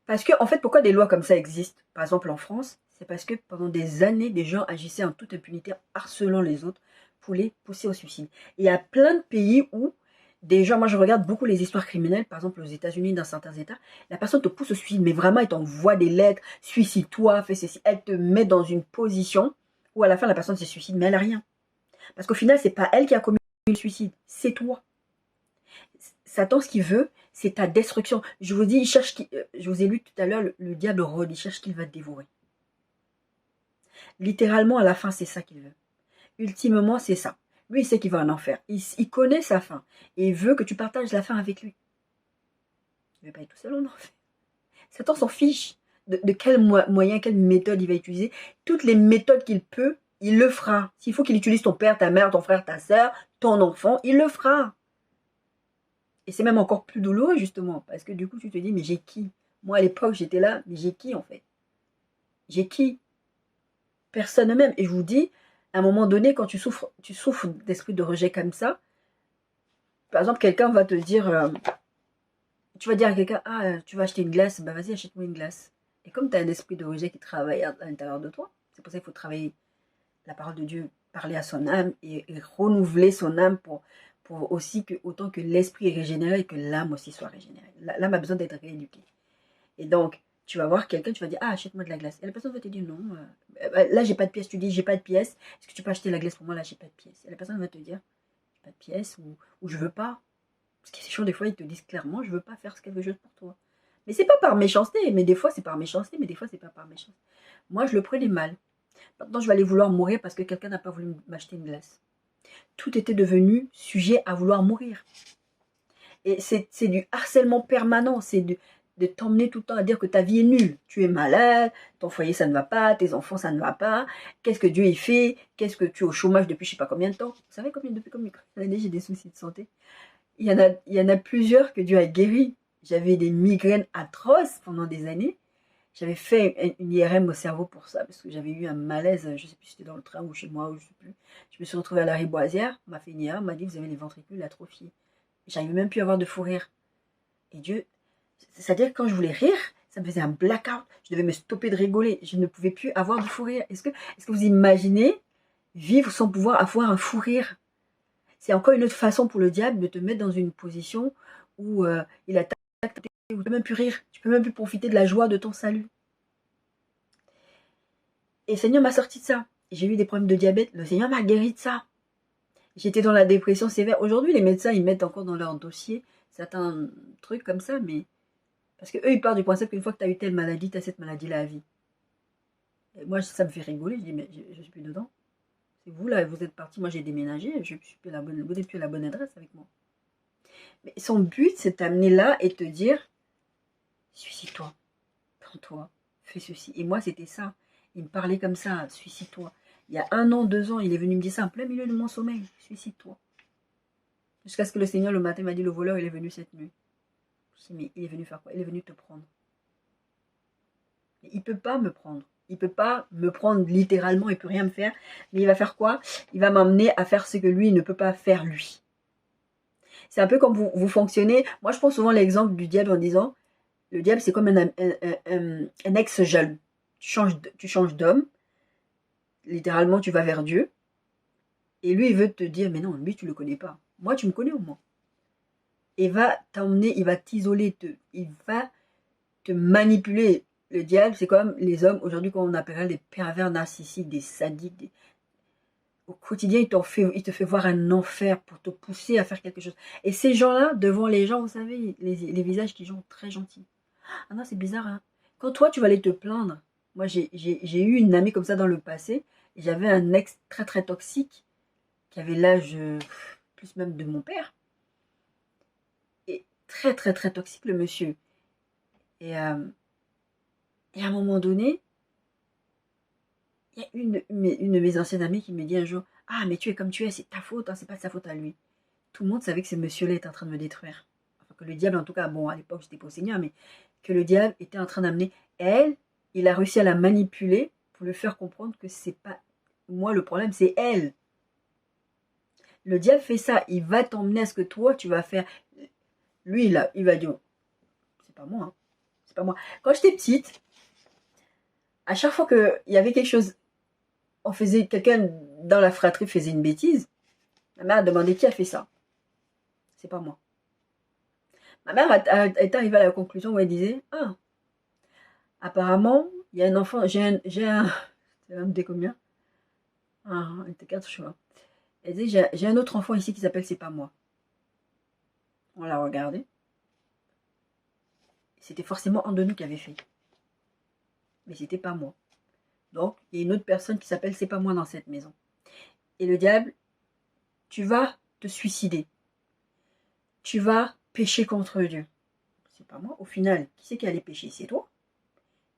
Parce que, en fait, pourquoi des lois comme ça existent, par exemple en France, c'est parce que pendant des années, des gens agissaient en toute impunité, harcelant les autres pour les pousser au suicide. Et il y a plein de pays où des gens, moi je regarde beaucoup les histoires criminelles, par exemple aux États-Unis, dans certains États, la personne te pousse au suicide, mais vraiment elle t'envoie des lettres, suicide-toi, fais ceci, elle te met dans une position où à la fin la personne se suicide, mais elle n'a rien. Parce qu'au final, c'est pas elle qui a commis le suicide, c'est toi. Satan, ce qu'il veut, c'est ta destruction. Je vous dis, il cherche je vous ai lu tout à l'heure, le diable rôde, il cherche qu'il va te dévorer. Littéralement, à la fin, c'est ça qu'il veut. Ultimement, c'est ça. Lui, il sait qu'il va en enfer. Il connaît sa fin. Et il veut que tu partages la fin avec lui. Il ne veut pas être tout seul en enfer. Satan s'en fiche de quel moyen, quelle méthode il va utiliser. Toutes les méthodes qu'il peut, il le fera. S'il faut qu'il utilise ton père, ta mère, ton frère, ta soeur, ton enfant, il le fera. Et c'est même encore plus douloureux, justement. Parce que du coup, tu te dis, mais j'ai qui? Moi, à l'époque, j'étais là, mais j'ai qui, en fait? J'ai qui? Personne même. Et je vous dis, à un moment donné, quand tu souffres d'esprit de rejet comme ça, par exemple, quelqu'un va te dire, tu vas dire à quelqu'un, ah, tu vas acheter une glace, bah vas-y, achète-moi une glace. Et comme tu as un esprit de rejet qui travaille à l'intérieur de toi, c'est pour ça qu'il faut travailler la parole de Dieu, parler à son âme et renouveler son âme pour aussi que, autant que l'esprit est régénéré et que l'âme aussi soit régénérée. L'âme a besoin d'être rééduquée. Et donc, tu vas voir quelqu'un, tu vas dire, ah, achète-moi de la glace. Et la personne va te dire, non, là, j'ai pas de pièces. Tu dis, j'ai pas de pièces. Est-ce que tu peux acheter la glace pour moi? Là, j'ai pas de pièces. Et la personne va te dire, j'ai pas de pièces ou je veux pas. Parce que c'est chiant, des fois, ils te disent clairement, je veux pas faire quelque chose pour toi. Mais c'est pas par méchanceté, mais des fois, c'est par méchanceté, mais des fois, c'est pas par méchanceté. Moi, je le prenais mal. Maintenant, je vais aller vouloir mourir parce que quelqu'un n'a pas voulu m'acheter une glace. Tout était devenu sujet à vouloir mourir. Et c'est du harcèlement permanent, c'est de t'emmener tout le temps à dire que ta vie est nulle. Tu es malade, ton foyer ça ne va pas, tes enfants ça ne va pas. Qu'est-ce que Dieu y fait? Qu'est-ce que tu es au chômage depuis je ne sais pas combien de temps? Vous savez depuis combien d'années j'ai des soucis de santé? Il y en a plusieurs que Dieu a guéris. J'avais des migraines atroces pendant des années. J'avais fait une IRM au cerveau pour ça, parce que j'avais eu un malaise, je ne sais plus si c'était dans le train ou chez moi, ou je ne sais plus. Je me suis retrouvée à la Riboisière, on m'a fait une IRM, on m'a dit vous avez les ventricules atrophiés. J'arrivais même plus à avoir de fou rire. Et Dieu, c'est-à-dire que quand je voulais rire, ça me faisait un blackout. Je devais me stopper de rigoler. Je ne pouvais plus avoir de fou rire. Est-ce que vous imaginez vivre sans pouvoir avoir un fou rire? C'est encore une autre façon pour le diable de te mettre dans une position où il attaque, où tu ne peux même plus rire. Tu ne peux même plus profiter de la joie de ton salut. Et le Seigneur m'a sorti de ça. J'ai eu des problèmes de diabète. Le Seigneur m'a guéri de ça. J'étais dans la dépression sévère. Aujourd'hui, les médecins, ils mettent encore dans leur dossier certains trucs comme ça, mais parce qu'eux, ils partent du principe qu'une fois que tu as eu telle maladie, tu as cette maladie-là à vie. Et moi, ça me fait rigoler. Je dis, mais je ne suis plus dedans. C'est vous, là, vous êtes parti. Moi, j'ai déménagé. Vous n'êtes plus à la bonne adresse avec moi. Mais son but, c'est t'amener là et te dire, suicide-toi. Prends-toi. Fais ceci. Et moi, c'était ça. Il me parlait comme ça, suicide-toi. Il y a 1 an, 2 ans, il est venu me dire ça en plein milieu de mon sommeil. Suicide-toi. Jusqu'à ce que le Seigneur, le matin, m'a dit, le voleur, il est venu cette nuit. Je dis, mais il est venu faire quoi? Il est venu te prendre. Il ne peut pas me prendre. Il ne peut pas me prendre littéralement, il ne peut rien me faire. Mais il va faire quoi? Il va m'emmener à faire ce que lui ne peut pas faire lui. C'est un peu comme vous fonctionnez. Moi, je prends souvent l'exemple du diable en disant, le diable, c'est comme un ex jaloux. Tu changes d'homme, littéralement, tu vas vers Dieu, et lui, il veut te dire, mais non, lui, tu le connais pas. Moi, tu me connais au moins. Et va t'emmener, il va t'isoler, il va te manipuler. Le diable, c'est comme les hommes, aujourd'hui, qu'on appellerait des pervers narcissiques, des sadiques. Au quotidien, il te fait voir un enfer pour te pousser à faire quelque chose. Et ces gens-là, devant les gens, vous savez, les visages qui sont très gentils. Ah non, c'est bizarre, hein. Quand toi, tu vas aller te plaindre, moi, j'ai eu une amie comme ça dans le passé, et j'avais un ex très très toxique, qui avait l'âge plus même de mon père, et très très très toxique le monsieur. Et, euh, et à un moment donné, il y a une de mes anciennes amies qui me dit un jour, ah mais tu es comme tu es, c'est ta faute, hein, c'est pas de sa faute à lui. Tout le monde savait que ce monsieur-là était en train de me détruire. Enfin, que le diable, en tout cas, bon, à l'époque, j'étais pas au Seigneur, mais que le diable était en train d'amener elle, il a réussi à la manipuler pour lui faire comprendre que c'est pas moi le problème, c'est elle. Le diable fait ça, il va t'emmener à ce que toi, tu vas faire. Lui, il va dire, c'est pas moi, hein. C'est pas moi. Quand j'étais petite, à chaque fois qu'il y avait quelque chose, quelqu'un dans la fratrie faisait une bêtise, ma mère a demandé qui a fait ça. C'est pas moi. Ma mère est arrivée à la conclusion où elle disait, ah, apparemment, il y a un enfant, c'est un des combien? Ah, il était 4 choix. Elle dit, j'ai un autre enfant ici qui s'appelle C'est pas moi. On l'a regardé. C'était forcément un de nous qui avait fait. Mais c'était pas moi. Donc, il y a une autre personne qui s'appelle C'est pas moi dans cette maison. Et le diable, tu vas te suicider. Tu vas pécher contre Dieu. C'est pas moi. Au final, qui c'est qui allait pécher? C'est toi.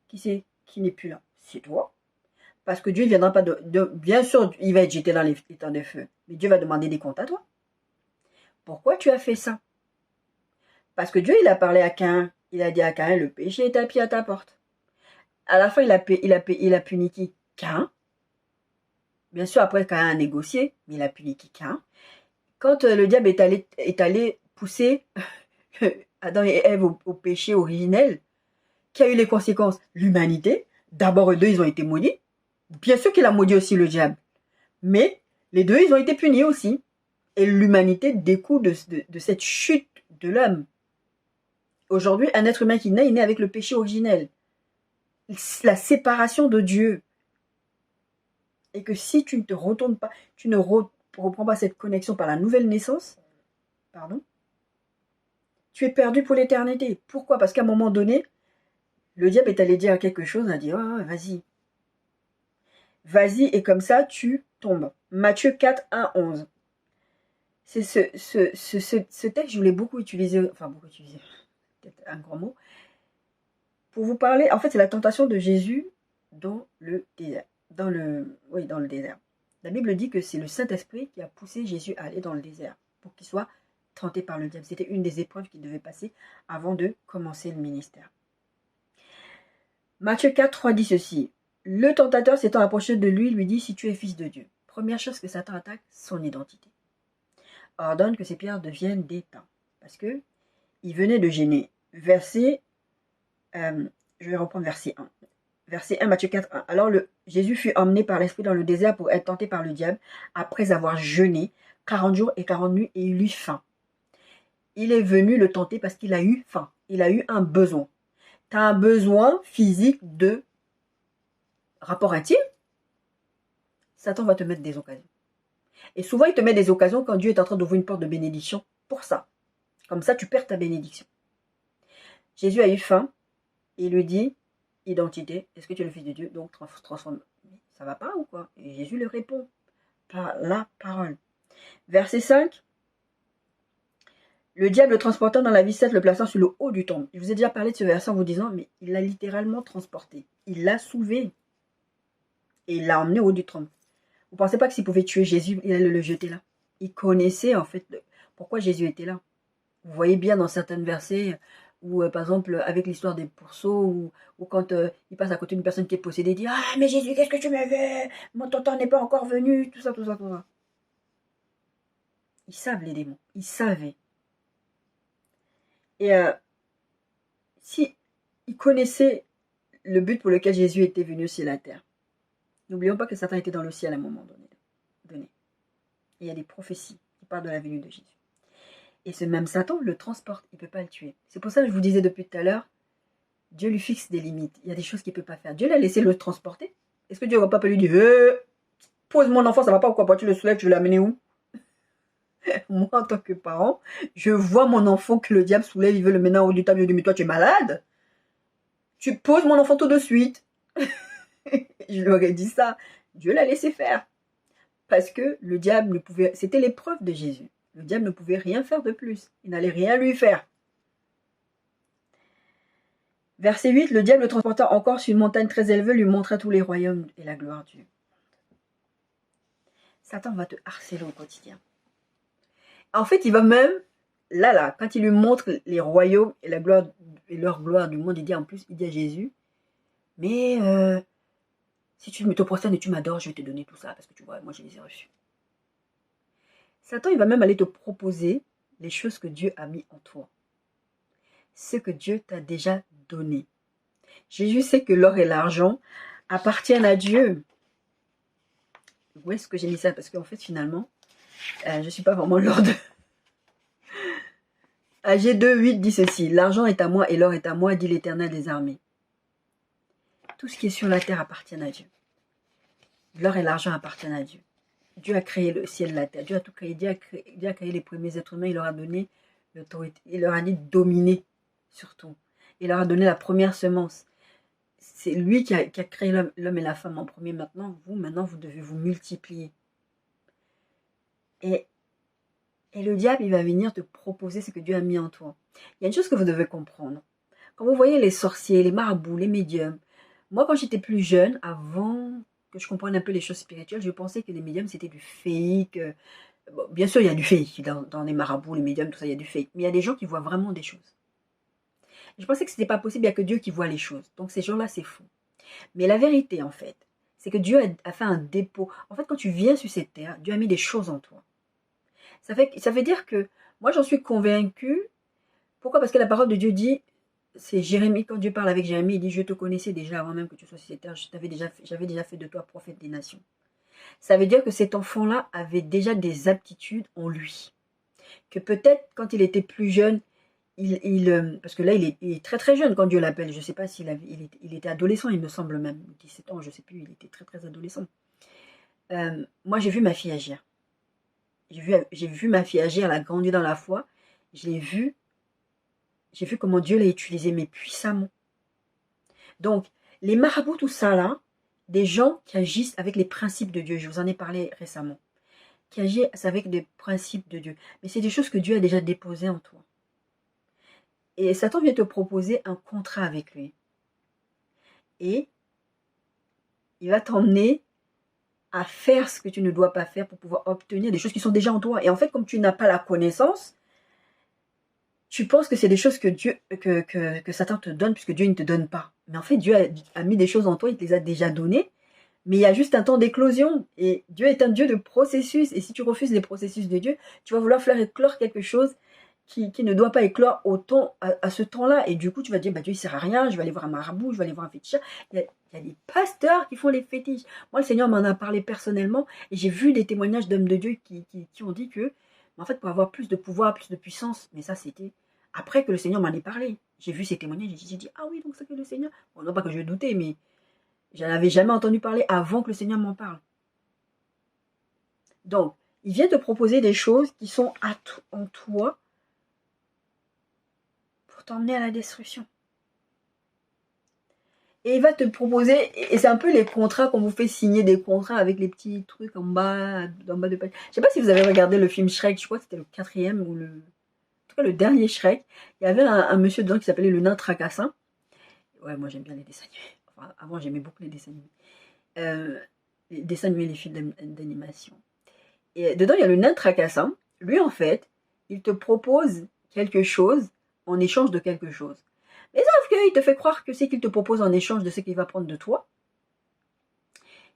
Qui c'est qui n'est plus là? C'est toi. Parce que Dieu ne viendra pas bien sûr, il va être jeté dans les temps de feu. Mais Dieu va demander des comptes à toi. Pourquoi tu as fait ça? Parce que Dieu, il a parlé à Caïn. Il a dit à Caïn, le péché est appuyé à ta porte. À la fin, il a puni qui? Caïn. Bien sûr, après, Caïn a négocié, mais il a puni qui? Caïn. Quand le diable est allé pousser Adam et Ève au péché originel, qui a eu les conséquences? L'humanité. D'abord, eux deux, ils ont été maudits. Bien sûr qu'il a maudit aussi le diable. Mais les deux, ils ont été punis aussi. Et l'humanité découle de cette chute de l'homme. Aujourd'hui, un être humain qui naît, il naît avec le péché originel. La séparation de Dieu. Et que si tu ne te retournes pas, tu ne reprends pas cette connexion par la nouvelle naissance, pardon, tu es perdu pour l'éternité. Pourquoi? Parce qu'à un moment donné, le diable est allé dire quelque chose, il a dit, oh, vas-y. Vas-y, et comme ça, tu tombes. Matthieu 4, 1, 11. C'est ce texte, je voulais beaucoup utiliser, peut-être un grand mot, pour vous parler, en fait, c'est la tentation de Jésus dans le désert. Dans le désert. La Bible dit que c'est le Saint-Esprit qui a poussé Jésus à aller dans le désert, pour qu'il soit tenté par le diable. C'était une des épreuves qu'il devait passer avant de commencer le ministère. Matthieu 4, 3 dit ceci. Le tentateur s'étant approché de lui dit, si tu es fils de Dieu. Première chose que Satan attaque, son identité. Ordonne que ces pierres deviennent des pains. Parce que il venait de gêner. Je vais reprendre verset 1. Verset 1, Matthieu 4, 1. Alors Jésus fut emmené par l'Esprit dans le désert pour être tenté par le diable, après avoir jeûné 40 jours et 40 nuits, et il eut faim. Il est venu le tenter parce qu'il a eu faim. Il a eu un besoin. Tu as un besoin physique de rapport intime, Satan va te mettre des occasions. Et souvent, il te met des occasions quand Dieu est en train d'ouvrir une porte de bénédiction pour ça. Comme ça, tu perds ta bénédiction. Jésus a eu faim et il lui dit, identité, est-ce que tu es le Fils de Dieu? Donc, transforme. Ça va pas ou quoi? Et Jésus lui répond par la parole. Verset 5. Le diable le transportant dans la vicette, le plaçant sur le haut du temple. Je vous ai déjà parlé de ce verset en vous disant, mais il l'a littéralement transporté. Il l'a soulevé. Et il l'a emmené au haut du temple. Vous ne pensez pas que s'il pouvait tuer Jésus, il allait le jeter là? Il connaissait en fait pourquoi Jésus était là. Vous voyez bien dans certains versets où, par exemple, avec l'histoire des pourceaux, ou quand il passe à côté d'une personne qui est possédée, il dit, ah, mais Jésus, qu'est-ce que tu me fais? Ton temps n'est pas encore venu, tout ça, tout ça, tout ça. Ils savent les démons, ils savaient. Et si il connaissait le but pour lequel Jésus était venu sur la terre, n'oublions pas que Satan était dans le ciel à un moment donné. Et il y a des prophéties qui parlent de la venue de Jésus. Et ce même Satan le transporte, il ne peut pas le tuer. C'est pour ça que je vous disais depuis tout à l'heure, Dieu lui fixe des limites. Il y a des choses qu'il ne peut pas faire. Dieu l'a laissé le transporter. Est-ce que Dieu ne va pas lui dire pose mon enfant, ça ne va pas ou quoi? Tu le soulèves, tu veux l'amener où? Moi, en tant que parent, je vois mon enfant que le diable soulève, il veut le mener en haut du table, je lui dis, mais toi, tu es malade? Tu poses mon enfant tout de suite. Je lui aurais dit ça. Dieu l'a laissé faire. Parce que le diable ne pouvait... C'était l'épreuve de Jésus. Le diable ne pouvait rien faire de plus. Il n'allait rien lui faire. Verset 8, le diable le transporta encore sur une montagne très élevée, lui montra tous les royaumes et la gloire de Dieu. Satan va te harceler au quotidien. En fait, il va même, là, quand il lui montre les royaumes et la gloire et leur gloire du monde, il dit en plus, il dit à Jésus, mais si tu me te prosternes et tu m'adores, je vais te donner tout ça, parce que tu vois, moi je les ai reçus. Satan, il va même aller te proposer les choses que Dieu a mis en toi. Ce que Dieu t'a déjà donné. Jésus sait que l'or et l'argent appartiennent à Dieu. Où est-ce que j'ai mis ça? Parce qu'en fait, finalement, je ne suis pas vraiment l'or de... AG 2, 8 dit ceci. L'argent est à moi et l'or est à moi, dit l'Éternel des armées. Tout ce qui est sur la terre appartient à Dieu. L'or et l'argent appartiennent à Dieu. Dieu a créé le ciel et la terre. Dieu a tout créé. Dieu a créé les premiers êtres humains. Il leur a donné l'autorité. Il leur a dit de dominer sur tout. Il leur a donné la première semence. C'est lui qui a créé l'homme et la femme en premier. Maintenant, vous devez vous multiplier. Et le diable, il va venir te proposer ce que Dieu a mis en toi. Il y a une chose que vous devez comprendre. Quand vous voyez les sorciers, les marabouts, les médiums, moi, quand j'étais plus jeune, avant que je comprenne un peu les choses spirituelles, je pensais que les médiums, c'était du fake. Bon, bien sûr, il y a du fake dans les marabouts, les médiums, tout ça, il y a du fake. Mais il y a des gens qui voient vraiment des choses. Je pensais que ce n'était pas possible, il n'y a que Dieu qui voit les choses. Donc ces gens-là, c'est faux. Mais la vérité, en fait, c'est que Dieu a fait un dépôt. En fait, quand tu viens sur cette terre, Dieu a mis des choses en toi. Ça veut dire que moi, j'en suis convaincue. Pourquoi? Parce que la parole de Dieu dit, c'est Jérémie, quand Dieu parle avec Jérémie, il dit, je te connaissais déjà avant même que tu sois sur cette terre, j'avais déjà fait de toi prophète des nations. Ça veut dire que cet enfant-là avait déjà des aptitudes en lui. Que peut-être, quand il était plus jeune, parce que là, il est très très jeune quand Dieu l'appelle. Je ne sais pas s'il il était adolescent, il me semble même. 17 ans, je ne sais plus, il était très très adolescent. Moi, j'ai vu ma fille agir. J'ai vu ma fille agir, elle a grandi dans la foi. J'ai vu comment Dieu l'a utilisé, mais puissamment. Donc, les marabouts, tout ça là, des gens qui agissent avec les principes de Dieu, je vous en ai parlé récemment, qui agissent avec des principes de Dieu. Mais c'est des choses que Dieu a déjà déposées en toi. Et Satan vient te proposer un contrat avec lui. Et il va t'emmener à faire ce que tu ne dois pas faire pour pouvoir obtenir des choses qui sont déjà en toi. Et en fait, comme tu n'as pas la connaissance, tu penses que c'est des choses que Satan te donne, puisque Dieu ne te donne pas. Mais en fait, Dieu a mis des choses en toi, il te les a déjà données, mais il y a juste un temps d'éclosion. Et Dieu est un Dieu de processus. Et si tu refuses les processus de Dieu, tu vas vouloir faire éclore quelque chose qui ne doit pas éclore à ce temps-là. Et du coup, tu vas dire, bah, Dieu, il ne sert à rien, je vais aller voir un marabout, je vais aller voir un féticheur. Il y a des pasteurs qui font les fétiches. Moi, le Seigneur m'en a parlé personnellement, et j'ai vu des témoignages d'hommes de Dieu qui ont dit que, en fait, pour avoir plus de pouvoir, plus de puissance, mais ça, c'était après que le Seigneur m'en ait parlé. J'ai vu ces témoignages, j'ai dit, ah oui, donc c'est que le Seigneur... Bon, non pas que je doutais, mais j'en avais jamais entendu parler avant que le Seigneur m'en parle. Donc, il vient te proposer des choses qui sont en toi pour t'emmener à la destruction. Et il va te proposer, et c'est un peu les contrats qu'on vous fait signer, des contrats avec les petits trucs en bas de page. Je sais pas si vous avez regardé le film Shrek, je crois que c'était le 4e ou le dernier Shrek. Il y avait un monsieur dedans qui s'appelait le nain tracassin. Ouais, moi j'aime bien les dessins animés. Enfin, avant j'aimais beaucoup les dessins animés. Les dessins animés, les films d'animation. Et dedans il y a le nain tracassin. Lui en fait, il te propose quelque chose en échange de quelque chose. Mais sauf qu'il te fait croire que ce qu'il te propose en échange de ce qu'il va prendre de toi,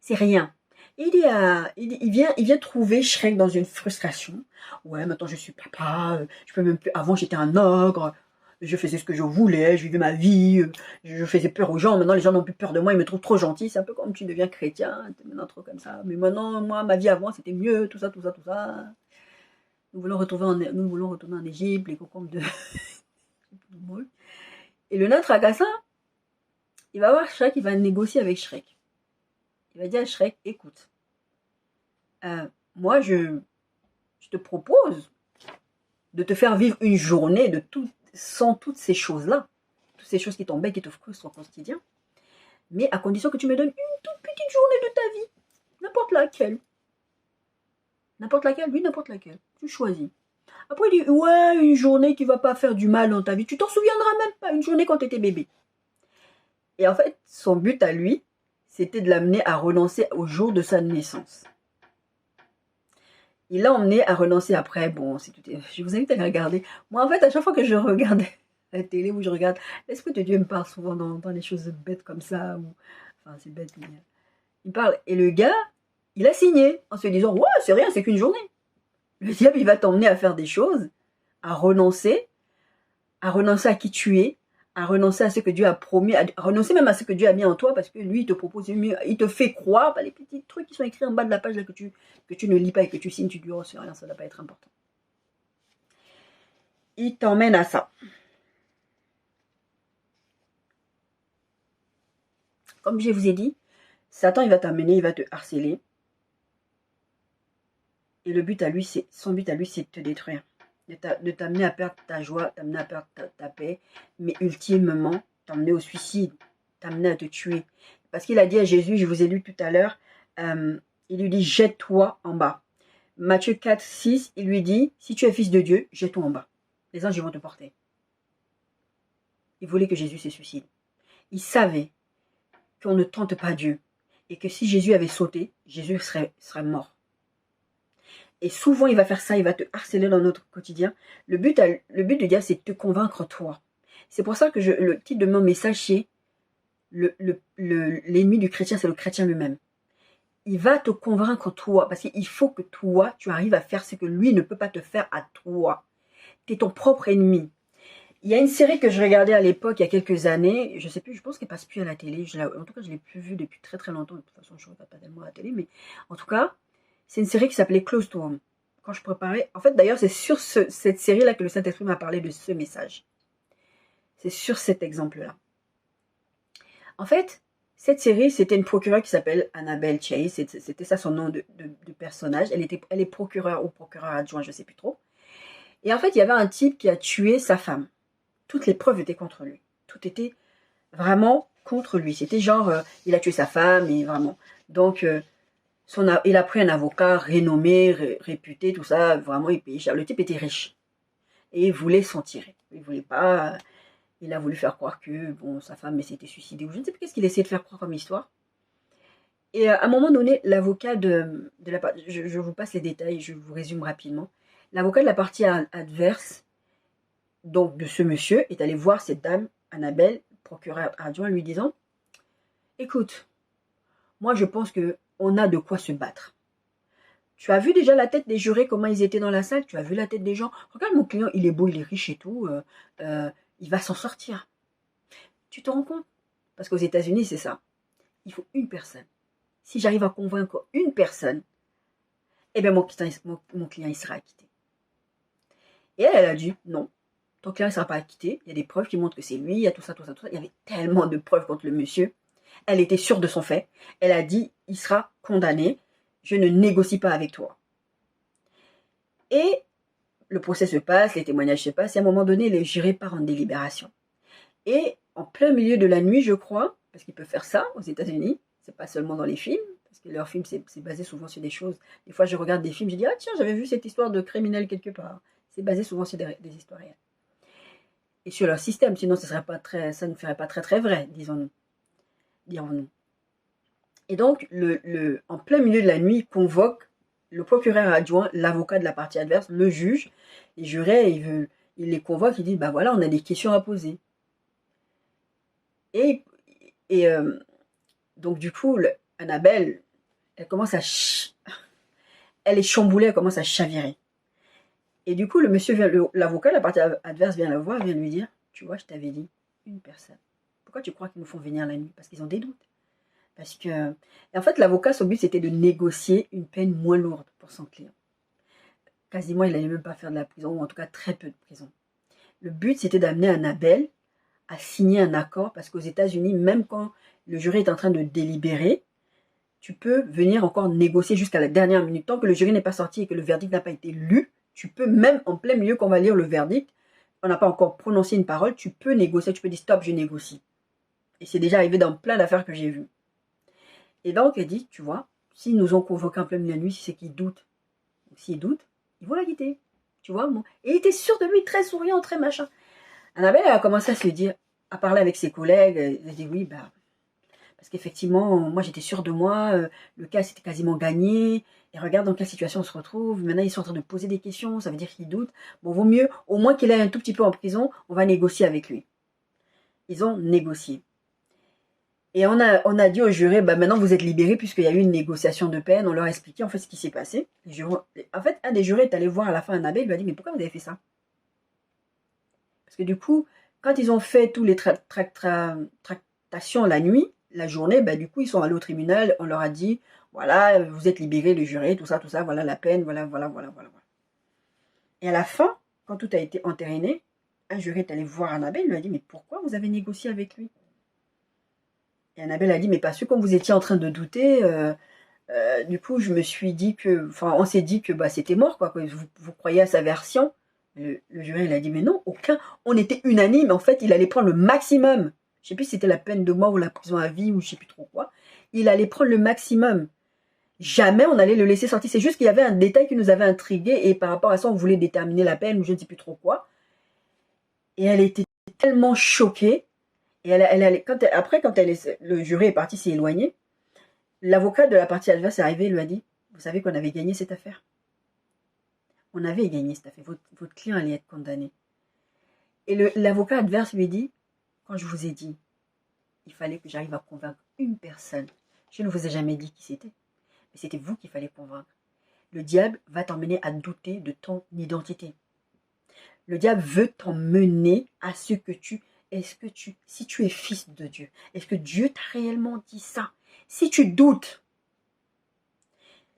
c'est rien. Il vient trouver Shrek dans une frustration. Ouais, maintenant je suis papa, je peux même plus. Avant j'étais un ogre. je faisais ce que je voulais, je vivais ma vie, je faisais peur aux gens, maintenant les gens n'ont plus peur de moi, ils me trouvent trop gentil, c'est un peu comme tu deviens chrétien, t'es maintenant trop comme ça, mais maintenant, moi, ma vie avant, c'était mieux, tout ça, tout ça, tout ça. Nous voulons retourner en Égypte, les concombres de... Et le nain tracassin, il va voir Shrek, il va négocier avec Shrek. Il va dire à Shrek, écoute, moi, je te propose de te faire vivre une journée sans toutes ces choses-là, toutes ces choses qui t'embêtent, qui te frustrent au quotidien, mais à condition que tu me donnes une toute petite journée de ta vie, n'importe laquelle. N'importe laquelle, oui, n'importe laquelle. Tu choisis. Après, il dit, ouais, une journée qui va pas faire du mal dans ta vie. Tu t'en souviendras même pas, une journée quand tu étais bébé. Et en fait, son but à lui, c'était de l'amener à renoncer au jour de sa naissance. Il l'a emmené à renoncer après. Bon, je vous invite à regarder. Moi, en fait, à chaque fois que je regarde la télé ou je regarde, l'Esprit de Dieu me parle souvent dans les choses bêtes comme ça. Enfin, c'est bête, mais il parle. Et le gars, il a signé en se disant, ouais, c'est rien, c'est qu'une journée. Le diable, il va t'emmener à faire des choses, à renoncer à qui tu es, à renoncer à ce que Dieu a promis, à renoncer même à ce que Dieu a mis en toi, parce que lui, il te propose mieux, il te fait croire, les petits trucs qui sont écrits en bas de la page là, que tu ne lis pas et que tu signes, tu dis, oh, c'est rien, ça ne va pas être important. Il t'emmène à ça. Comme je vous ai dit, Satan, il va t'amener, il va te harceler. Et son but à lui, c'est de te détruire. De t'amener à perdre ta joie, t'amener à perdre ta paix, mais ultimement, t'amener au suicide, t'amener à te tuer. Parce qu'il a dit à Jésus, je vous ai lu tout à l'heure, il lui dit, jette-toi en bas. Matthieu 4, 6, il lui dit, si tu es fils de Dieu, jette-toi en bas. Les anges vont te porter. Il voulait que Jésus se suicide. Il savait qu'on ne tente pas Dieu. Et que si Jésus avait sauté, Jésus serait mort. Et souvent, il va faire ça, il va te harceler dans notre quotidien. Le but de Dieu, c'est de te convaincre toi. C'est pour ça que le titre de mon message, c'est l'ennemi du chrétien, c'est le chrétien lui-même. Il va te convaincre toi, parce qu'il faut que toi, tu arrives à faire ce que lui ne peut pas te faire à toi. Tu es ton propre ennemi. Il y a une série que je regardais à l'époque, il y a quelques années, je sais plus, je pense qu'elle passe plus à la télé. En tout cas, je ne l'ai plus vue depuis très très longtemps. De toute façon, je ne regarde pas tellement à la télé, mais en tout cas, c'est une série qui s'appelait Close to Home. Quand je préparais, en fait d'ailleurs c'est sur cette série-là que le Saint-Esprit m'a parlé de ce message. C'est sur cet exemple-là. En fait, cette série, c'était une procureure qui s'appelle Annabelle Chase. C'était ça son nom de personnage. Elle est procureure ou procureur adjoint, je ne sais plus trop. Et en fait, il y avait un type qui a tué sa femme. Toutes les preuves étaient contre lui. Tout était vraiment contre lui. C'était genre, il a tué sa femme et vraiment. Donc, il a pris un avocat renommé, réputé, tout ça, vraiment il payait cher. Le type était riche et il voulait s'en tirer. Il voulait pas. Il a voulu faire croire que bon, sa femme s'était suicidée ou je ne sais plus qu'est-ce qu'il essayait de faire croire comme histoire. Et à un moment donné, l'avocat de la partie, je vous passe les détails, je vous résume rapidement. L'avocat de la partie adverse, donc de ce monsieur, est allé voir cette dame, Annabelle, procureur adjoint, lui disant, écoute, moi je pense que on a de quoi se battre. Tu as vu déjà la tête des jurés, comment ils étaient dans la salle? Tu as vu la tête des gens? Regarde mon client, il est beau, il est riche et tout. Il va s'en sortir. Tu te rends compte? Parce qu'aux États-Unis, c'est ça. Il faut une personne. Si j'arrive à convaincre une personne, eh bien mon client il sera acquitté. Et elle a dit, non, ton client ne sera pas acquitté. Il y a des preuves qui montrent que c'est lui, il y a tout ça, tout ça, tout ça. Il y avait tellement de preuves contre le monsieur. Elle était sûre de son fait. Elle a dit, il sera condamné. Je ne négocie pas avec toi. Et le procès se passe, les témoignages se passent, et à un moment donné, le juré part en délibération. Et en plein milieu de la nuit, je crois, parce qu'ils peuvent faire ça aux États-Unis, c'est pas seulement dans les films, parce que leurs films, c'est basé souvent sur des choses. Des fois, je regarde des films, je dis, ah tiens, j'avais vu cette histoire de criminel quelque part. C'est basé souvent sur des histoires réelles. Et sur leur système, sinon ça ne ferait pas très très vrai, dirons-nous. Et donc, en plein milieu de la nuit, il convoque le procureur adjoint, l'avocat de la partie adverse, le juge, les jurés, il les convoque, il dit, bah voilà, on a des questions à poser. Et donc du coup, Annabelle, elle commence à... Elle est chamboulée, elle commence à chavirer. Et du coup, le monsieur l'avocat de la partie adverse vient la voir, vient lui dire, tu vois, je t'avais dit, une personne. Pourquoi tu crois qu'ils nous font venir la nuit? Parce qu'ils ont des doutes. Parce que... Et en fait, l'avocat, son but, c'était de négocier une peine moins lourde pour son client. Quasiment, il n'allait même pas faire de la prison, ou en tout cas très peu de prison. Le but, c'était d'amener Annabelle à signer un accord, parce qu'aux États-Unis, même quand le jury est en train de délibérer, tu peux venir encore négocier jusqu'à la dernière minute. Tant que le jury n'est pas sorti et que le verdict n'a pas été lu, tu peux, même en plein milieu qu'on va lire le verdict, on n'a pas encore prononcé une parole, tu peux négocier, tu peux dire stop, je négocie. Et c'est déjà arrivé dans plein d'affaires que j'ai vues. Et donc, elle dit, tu vois, s'ils nous ont convoqués en pleine nuit, si c'est qu'ils doutent, s'ils doutent, ils vont la quitter. Tu vois, bon. Et il était sûr de lui, très souriant, très machin. Annabelle, elle a commencé à se dire, à parler avec ses collègues, elle a dit oui, bah, parce qu'effectivement, moi j'étais sûre de moi, le cas c'était quasiment gagné, et regarde dans quelle situation on se retrouve, maintenant ils sont en train de poser des questions, ça veut dire qu'ils doutent, bon vaut mieux, au moins qu'il aille un tout petit peu en prison, on va négocier avec lui. Ils ont négocié. Et on a dit au juré, bah maintenant vous êtes libérés puisqu'il y a eu une négociation de peine, on leur a expliqué en fait ce qui s'est passé. En fait, un des jurés est allé voir à la fin Annabelle, il lui a dit, mais pourquoi vous avez fait ça? Parce que du coup, quand ils ont fait tous les tractations la nuit, la journée, bah, du coup, ils sont allés au tribunal, on leur a dit, voilà, vous êtes libérés, le juré, tout ça, voilà la peine, voilà. Et à la fin, quand tout a été entériné, un juré est allé voir Annabelle, il lui a dit, mais pourquoi vous avez négocié avec lui? Et Annabelle a dit, mais parce que quand vous étiez en train de douter, du coup, je me suis dit que, enfin, on s'est dit que bah, c'était mort, quoi, que vous croyez à sa version. Le juré, il a dit, mais non, aucun, on était unanime, en fait, il allait prendre le maximum. Je sais plus si c'était la peine de mort ou la prison à vie ou je sais plus trop quoi. Il allait prendre le maximum. Jamais on allait le laisser sortir. C'est juste qu'il y avait un détail qui nous avait intrigué et par rapport à ça, on voulait déterminer la peine ou je ne sais plus trop quoi. Et elle était tellement choquée. Et après, le juré est parti s'est éloigné, l'avocat de la partie adverse est arrivé et lui a dit, vous savez qu'on avait gagné cette affaire. On avait gagné cette affaire. Votre client allait être condamné. Et l'avocat adverse lui dit, quand je vous ai dit, il fallait que j'arrive à convaincre une personne. Je ne vous ai jamais dit qui c'était. Mais c'était vous qu'il fallait convaincre. Le diable va t'emmener à douter de ton identité. Le diable veut t'emmener à ce que si tu es fils de Dieu, est-ce que Dieu t'a réellement dit ça? Si tu doutes,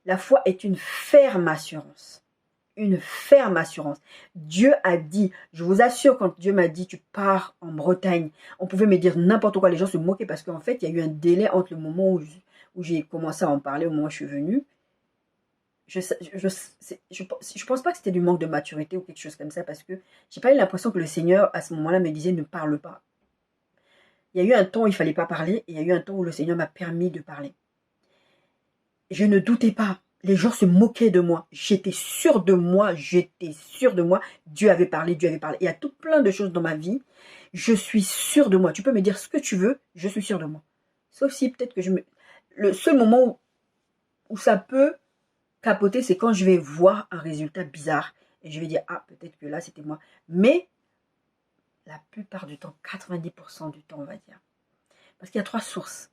la foi est une ferme assurance. Une ferme assurance. Dieu a dit, je vous assure, quand Dieu m'a dit, tu pars en Bretagne, on pouvait me dire n'importe quoi, les gens se moquaient parce qu'en fait, il y a eu un délai entre le moment où j'ai commencé à en parler, au moment où je suis venue. Je pense pas que c'était du manque de maturité ou quelque chose comme ça, parce que j'ai pas eu l'impression que le Seigneur, à ce moment-là, me disait ne parle pas. Il y a eu un temps où il fallait pas parler, et il y a eu un temps où le Seigneur m'a permis de parler. Je ne doutais pas. Les gens se moquaient de moi. J'étais sûre de moi. Dieu avait parlé. Il y a tout plein de choses dans ma vie. Je suis sûre de moi. Tu peux me dire ce que tu veux. Je suis sûre de moi. Sauf si peut-être que le seul moment où ça peut capoter, c'est quand je vais voir un résultat bizarre. Et je vais dire, ah, peut-être que là, c'était moi. Mais la plupart du temps, 90% du temps, on va dire. Parce qu'il y a 3 sources.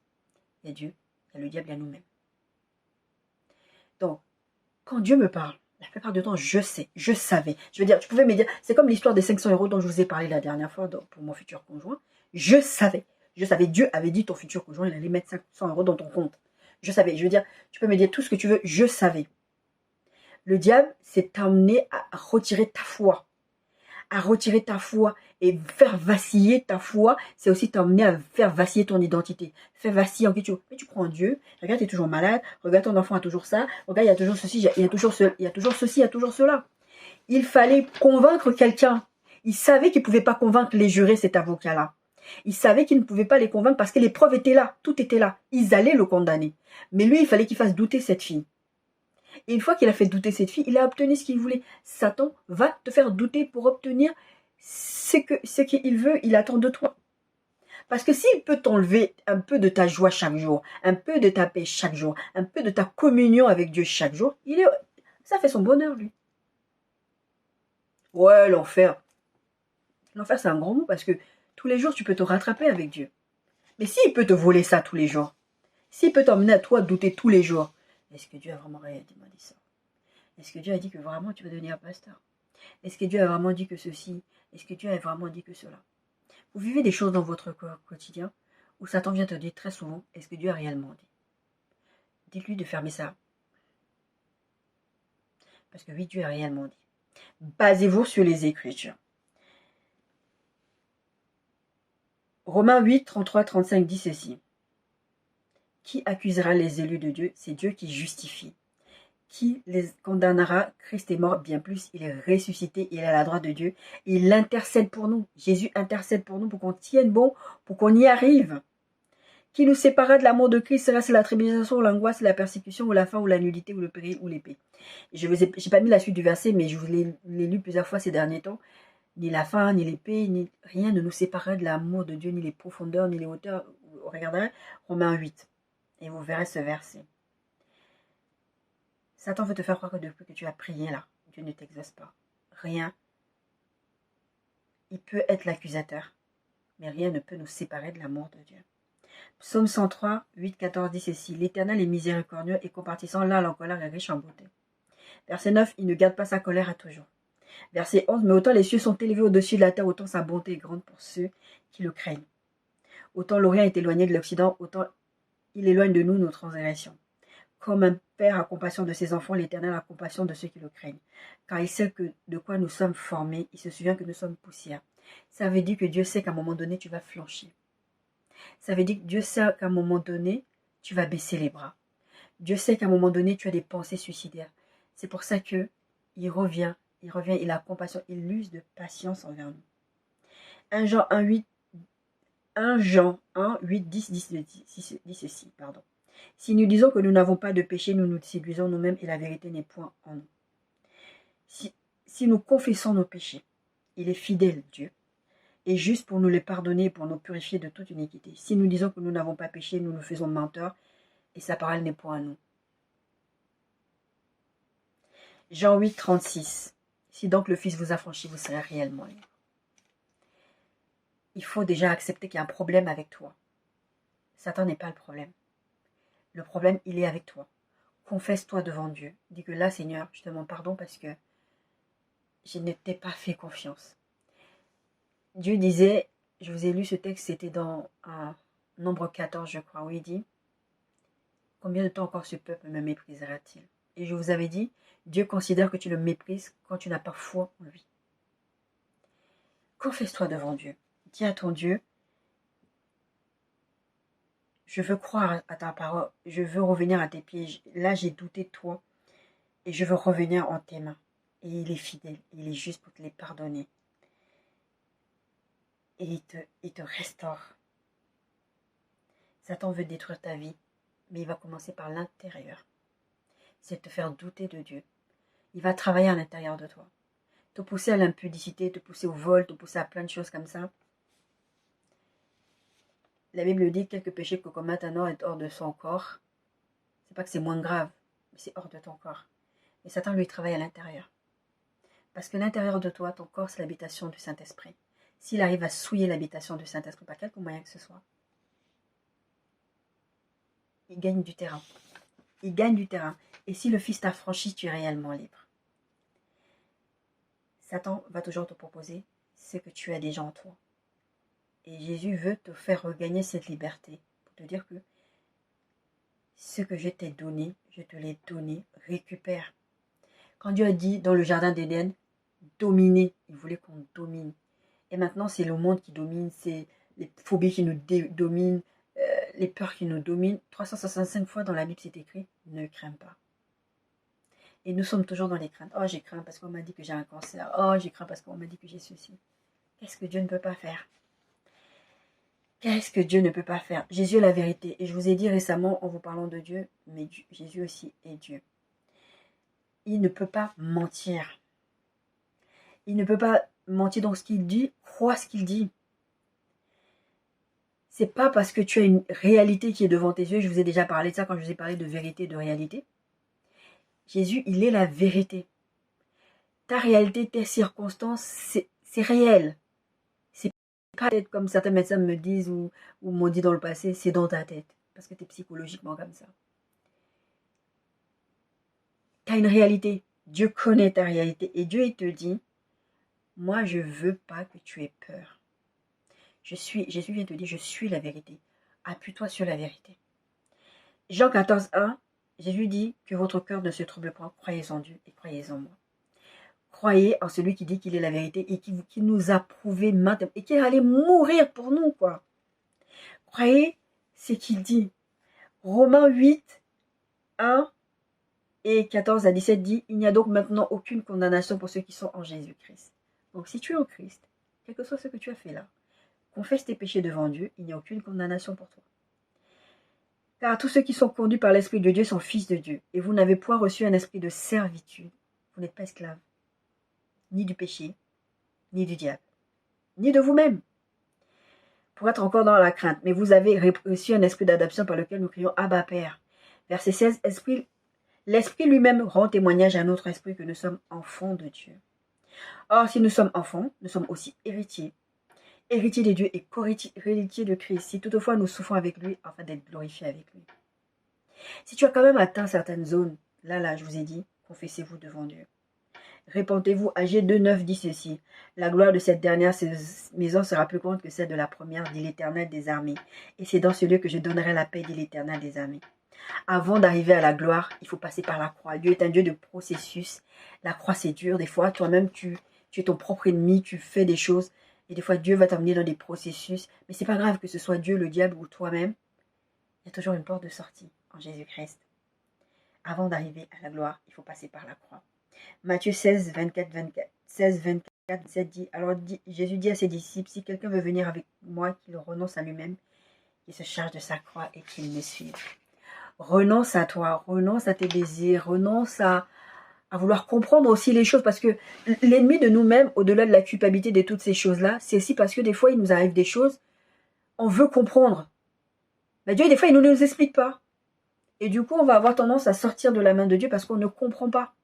Il y a Dieu, il y a le diable, il y a nous-mêmes. Donc, quand Dieu me parle, la plupart du temps, je savais. Je veux dire, tu pouvais me dire, c'est comme l'histoire des 500 euros dont je vous ai parlé la dernière fois pour mon futur conjoint. Je savais. Dieu avait dit ton futur conjoint, il allait mettre 500 euros dans ton compte. Je savais. Je veux dire, tu peux me dire tout ce que tu veux, je savais. Le diable s'est amené à retirer ta foi. À retirer ta foi et faire vaciller ta foi, c'est aussi t'emmener à faire vaciller ton identité. Faire vaciller en question. Mais tu crois en Dieu, regarde, tu es toujours malade, regarde, ton enfant a toujours ça, regarde, il y a toujours ceci, il y a toujours ceci, il y a toujours cela. Il fallait convaincre quelqu'un. Il savait qu'il ne pouvait pas convaincre les jurés, cet avocat-là. Il savait qu'il ne pouvait pas les convaincre parce que les preuves étaient là, tout était là. Ils allaient le condamner. Mais lui, il fallait qu'il fasse douter cette fille. Et une fois qu'il a fait douter cette fille, il a obtenu ce qu'il voulait. Satan va te faire douter pour obtenir ce qu'il veut, il attend de toi. Parce que s'il peut t'enlever un peu de ta joie chaque jour, un peu de ta paix chaque jour, un peu de ta communion avec Dieu chaque jour, ça fait son bonheur, lui. Ouais, l'enfer. L'enfer, c'est un grand mot parce que tous les jours, tu peux te rattraper avec Dieu. Mais s'il peut te voler ça tous les jours, s'il peut t'emmener à toi douter tous les jours, est-ce que Dieu a vraiment dit ça? Est-ce que Dieu a dit que vraiment tu vas devenir pasteur? Est-ce que Dieu a vraiment dit que ceci? Est-ce que Dieu a vraiment dit que cela? Vous vivez des choses dans votre quotidien où Satan vient te dire très souvent, est-ce que Dieu a réellement dit? Dites-lui de fermer ça. Parce que oui, Dieu a réellement dit. Basez-vous sur les Écritures. Romains 8, 33, 35 dit ceci. Qui accusera les élus de Dieu? C'est Dieu qui justifie. Qui les condamnera? Christ est mort, bien plus, il est ressuscité, il est à la droite de Dieu. Il intercède pour nous. Jésus intercède pour nous pour qu'on tienne bon, pour qu'on y arrive. Qui nous séparera de l'amour de Christ? Sera-ce la tribulation, l'angoisse, la persécution, ou la faim, ou la nudité, ou le péril, ou l'épée? Je n'ai pas mis la suite du verset, mais je vous l'ai lu plusieurs fois ces derniers temps. Ni la faim, ni l'épée, ni rien ne nous séparera de l'amour de Dieu, ni les profondeurs, ni les hauteurs. Vous regarderez Romains 8, et vous verrez ce verset. Satan veut te faire croire que depuis que tu as prié là, Dieu ne t'exauce pas. Rien. Il peut être l'accusateur, mais rien ne peut nous séparer de l'amour de Dieu. Psaume 103, 8, 14 dit ceci. L'Éternel est miséricordieux et compatissant, là en colère et riche en beauté. Verset 9, il ne garde pas sa colère à toujours. Verset 11, mais autant les cieux sont élevés au-dessus de la terre, autant sa bonté est grande pour ceux qui le craignent. Autant l'Orient est éloigné de l'Occident, autant il éloigne de nous nos transgressions. Comme un père a compassion de ses enfants, l'Éternel a compassion de ceux qui le craignent. Car il sait que de quoi nous sommes formés, il se souvient que nous sommes poussière. Ça veut dire que Dieu sait qu'à un moment donné, tu vas flancher. Ça veut dire que Dieu sait qu'à un moment donné, tu vas baisser les bras. Dieu sait qu'à un moment donné, tu as des pensées suicidaires. C'est pour ça que il revient, il a compassion, il use de patience envers nous. 1 Jean 1, 8, 1 Jean 1, 8, 10 dit ceci, pardon. Si nous disons que nous n'avons pas de péché, nous nous séduisons nous-mêmes et la vérité n'est point en nous. Si nous confessons nos péchés, il est fidèle, Dieu, et juste pour nous les pardonner et pour nous purifier de toute iniquité. Si nous disons que nous n'avons pas péché, nous nous faisons menteurs et sa parole n'est point en nous. Jean 8, 36. Si donc le Fils vous a franchi, vous serez réellement libre. Il faut déjà accepter qu'il y a un problème avec toi. Satan n'est pas le problème. Le problème, il est avec toi. Confesse-toi devant Dieu. Dis que là, Seigneur, je te demande pardon parce que je ne t'ai pas fait confiance. Dieu disait, je vous ai lu ce texte, c'était dans Nombre 14, je crois, où il dit, combien de temps encore ce peuple me méprisera-t-il? Et je vous avais dit, Dieu considère que tu le méprises quand tu n'as pas foi en lui. Confesse-toi devant Dieu. Dis à ton Dieu, je veux croire à ta parole, je veux revenir à tes pieds. Là, j'ai douté de toi et je veux revenir en tes mains. Et il est fidèle, il est juste pour te les pardonner. Et il te restaure. Satan veut détruire ta vie, mais il va commencer par l'intérieur. C'est te faire douter de Dieu. Il va travailler à l'intérieur de toi. Te pousser à l'impudicité, te pousser au vol, te pousser à plein de choses comme ça. La Bible dit quelques péchés que commettent un homme est hors de son corps. C'est pas que c'est moins grave, mais c'est hors de ton corps. Et Satan lui travaille à l'intérieur. Parce que l'intérieur de toi, ton corps, c'est l'habitation du Saint-Esprit. S'il arrive à souiller l'habitation du Saint-Esprit, par quelque moyen que ce soit, il gagne du terrain. Il gagne du terrain. Et si le Fils t'a franchi, tu es réellement libre. Satan va toujours te proposer ce que tu as déjà en toi. Et Jésus veut te faire regagner cette liberté. Pour te dire que ce que je t'ai donné, je te l'ai donné, récupère. Quand Dieu a dit dans le jardin d'Éden, dominer, il voulait qu'on domine. Et maintenant, c'est le monde qui domine, c'est les phobies qui nous dominent, les peurs qui nous dominent. 365 fois dans la Bible, c'est écrit, ne crains pas. Et nous sommes toujours dans les craintes. Oh, j'ai craint parce qu'on m'a dit que j'ai un cancer. Oh, j'ai craint parce qu'on m'a dit que j'ai ceci. Qu'est-ce que Dieu ne peut pas faire? Qu'est-ce que Dieu ne peut pas faire? Jésus est la vérité. Et je vous ai dit récemment, en vous parlant de Dieu, mais Jésus aussi est Dieu. Il ne peut pas mentir. Il ne peut pas mentir dans ce qu'il dit, crois ce qu'il dit. C'est pas parce que tu as une réalité qui est devant tes yeux, je vous ai déjà parlé de ça quand je vous ai parlé de vérité et de réalité. Jésus, il est la vérité. Ta réalité, tes circonstances, c'est réel. C'est pas peut-être comme certains médecins me disent ou m'ont dit dans le passé, c'est dans ta tête. Parce que tu es psychologiquement comme ça. Tu as une réalité. Dieu connaît ta réalité. Et Dieu, il te dit, moi, je veux pas que tu aies peur. Jésus vient te dire, je suis la vérité. Appuie-toi sur la vérité. Jean 14, 1, Jésus dit que votre cœur ne se trouble point, croyez en Dieu et croyez en moi. Croyez en celui qui dit qu'il est la vérité et qui nous a prouvé maintenant et qui est allé mourir pour nous, quoi. Croyez ce qu'il dit. Romains 8, 1 et 14 à 17 dit, il n'y a donc maintenant aucune condamnation pour ceux qui sont en Jésus-Christ. Donc si tu es en Christ, quel que soit ce que tu as fait là, confesse tes péchés devant Dieu, il n'y a aucune condamnation pour toi. Car tous ceux qui sont conduits par l'Esprit de Dieu sont fils de Dieu. Et vous n'avez point reçu un esprit de servitude. Vous n'êtes pas esclaves, ni du péché, ni du diable, ni de vous-même, pour être encore dans la crainte. Mais vous avez reçu un esprit d'adoption par lequel nous crions Abba Père. Verset 16, l'Esprit lui-même rend témoignage à notre esprit que nous sommes enfants de Dieu. Or, si nous sommes enfants, nous sommes aussi héritiers. Héritiers de Dieu et co-héritiers de Christ, si toutefois nous souffrons avec lui, afin d'être glorifiés avec lui. Si tu as quand même atteint certaines zones, là, je vous ai dit, confessez-vous devant Dieu. Répentez-vous, Agé 2,9 dit ceci. La gloire de cette dernière maison sera plus grande que celle de la première, dit l'Éternel des armées. Et c'est dans ce lieu que je donnerai la paix, dit l'Éternel des armées. Avant d'arriver à la gloire, il faut passer par la croix. Dieu est un Dieu de processus. La croix, c'est dur. Des fois, toi-même, tu es ton propre ennemi, tu fais des choses. Et des fois, Dieu va t'amener dans des processus. Mais c'est pas grave que ce soit Dieu, le diable ou toi-même. Il y a toujours une porte de sortie en Jésus-Christ. Avant d'arriver à la gloire, il faut passer par la croix. Matthieu 16, 24, 17 dit, alors Jésus dit à ses disciples, si quelqu'un veut venir avec moi, qu'il renonce à lui-même, qu'il se charge de sa croix et qu'il me suive. Renonce à toi, renonce à tes désirs, renonce à vouloir comprendre aussi les choses, parce que l'ennemi de nous-mêmes, au-delà de la culpabilité de toutes ces choses-là, c'est aussi parce que des fois, il nous arrive des choses, on veut comprendre. Mais Dieu, des fois, il ne nous explique pas. Et du coup, on va avoir tendance à sortir de la main de Dieu parce qu'on ne comprend pas.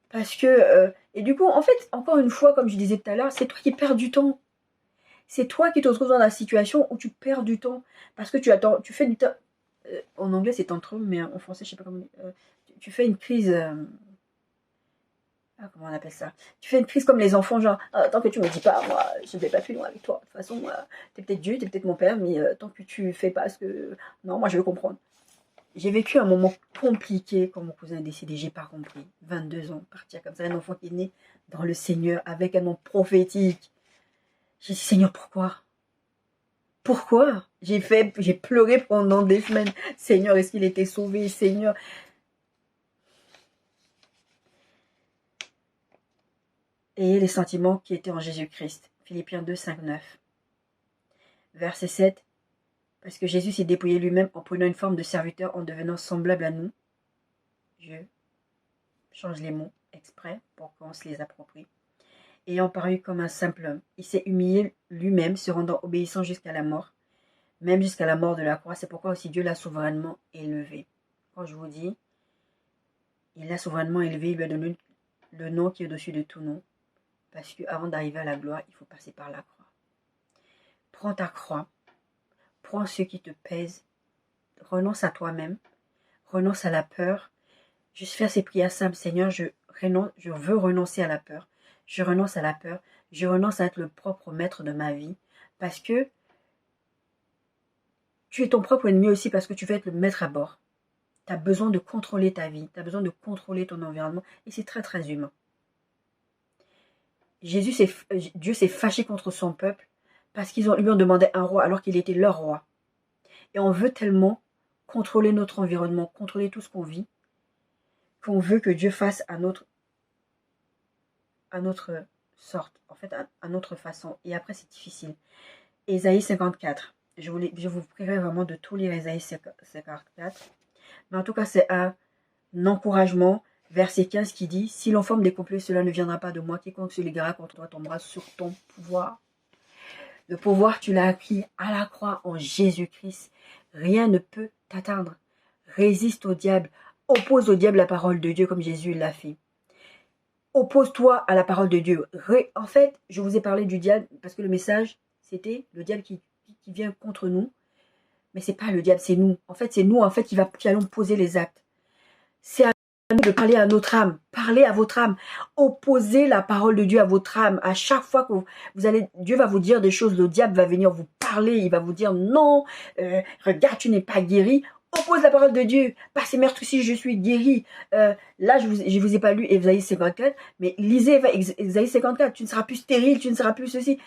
Parce que, et du coup, en fait, encore une fois, comme je disais tout à l'heure, c'est toi qui perds du temps. C'est toi qui te retrouves dans la situation où tu perds du temps. Parce que tu fais du temps. En anglais, c'est tantrum, mais en français, je ne sais pas comment. Tu fais une crise. Comment on appelle ça? Tu fais une crise comme les enfants, genre, tant que tu me dis pas, moi, je ne vais pas plus loin avec toi. De toute façon, t'es peut-être Dieu, t'es peut-être mon père, mais tant que tu fais pas ce que. Non, moi, je veux comprendre. J'ai vécu un moment compliqué quand mon cousin est décédé, j'ai pas compris. 22 ans, partir comme ça, un enfant qui est né dans le Seigneur avec un nom prophétique. J'ai dit, Seigneur, pourquoi? Pourquoi? J'ai pleuré pendant des semaines. Seigneur, est-ce qu'il était sauvé? Seigneur. Et les sentiments qui étaient en Jésus-Christ. Philippiens 2, 5, 9. Verset 7. Parce que Jésus s'est dépouillé lui-même en prenant une forme de serviteur, en devenant semblable à nous. Je change les mots exprès pour qu'on se les approprie. Ayant paru comme un simple homme, il s'est humilié lui-même, se rendant obéissant jusqu'à la mort, même jusqu'à la mort de la croix. C'est pourquoi aussi Dieu l'a souverainement élevé. Quand je vous dis, il l'a souverainement élevé, il lui a donné le nom qui est au-dessus de tout nom. Parce qu'avant d'arriver à la gloire, il faut passer par la croix. Prends ta croix, prends ce qui te pèse, renonce à toi-même, renonce à la peur. Juste faire ces prières simples, Seigneur, je veux renoncer à la peur. Je renonce à la peur. Je renonce à être le propre maître de ma vie. Parce que tu es ton propre ennemi aussi, parce que tu veux être le maître à bord. Tu as besoin de contrôler ta vie. Tu as besoin de contrôler ton environnement. Et c'est très, très humain. Dieu s'est fâché contre son peuple parce qu'ils lui ont demandé un roi alors qu'il était leur roi. Et on veut tellement contrôler notre environnement, contrôler tout ce qu'on vit, qu'on veut que Dieu fasse à notre sorte, en fait, à notre façon. Et après, c'est difficile. Ésaïe 54. Je vous prierai vraiment de tout lire Ésaïe 54. Mais en tout cas, c'est un encouragement. Verset 15 qui dit, si l'on forme des complots, cela ne viendra pas de moi. Quiconque se liguera contre toi tombera sur ton pouvoir. Le pouvoir, tu l'as acquis à la croix en Jésus-Christ. Rien ne peut t'atteindre. Résiste au diable. Oppose au diable la parole de Dieu comme Jésus l'a fait. Oppose-toi à la parole de Dieu. En fait, je vous ai parlé du diable parce que le message, c'était le diable qui vient contre nous. Mais c'est pas le diable, c'est nous. En fait, c'est nous qui allons poser les actes. C'est de parler à notre âme, parlez à votre âme, opposez la parole de Dieu à votre âme. À chaque fois que vous allez, Dieu va vous dire des choses, le diable va venir vous parler, il va vous dire non, regarde, tu n'es pas guéri. Oppose la parole de Dieu. Par ces meurtres-ci, je suis guéri. Là, je vous ai pas lu Ésaïe 54, mais lisez Ésaïe 54. Tu ne seras plus stérile, tu ne seras plus ceci.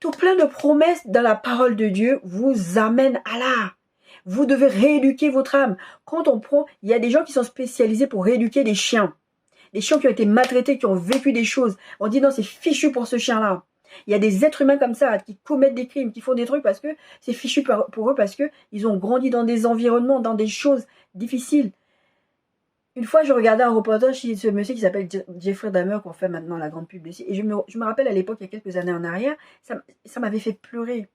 Tout plein de promesses dans la parole de Dieu vous amènent à là. Vous devez rééduquer votre âme. Quand on prend, il y a des gens qui sont spécialisés pour rééduquer des chiens. Des chiens qui ont été maltraités, qui ont vécu des choses. On dit non, c'est fichu pour ce chien-là. Il y a des êtres humains comme ça qui commettent des crimes, qui font des trucs parce que c'est fichu pour eux, parce qu'ils ont grandi dans des environnements, dans des choses difficiles. Une fois, je regardais un reportage chez ce monsieur qui s'appelle Jeffrey Dahmer, qu'on fait maintenant la grande pub dessus. Et je me rappelle à l'époque, il y a quelques années en arrière, ça m'avait fait pleurer.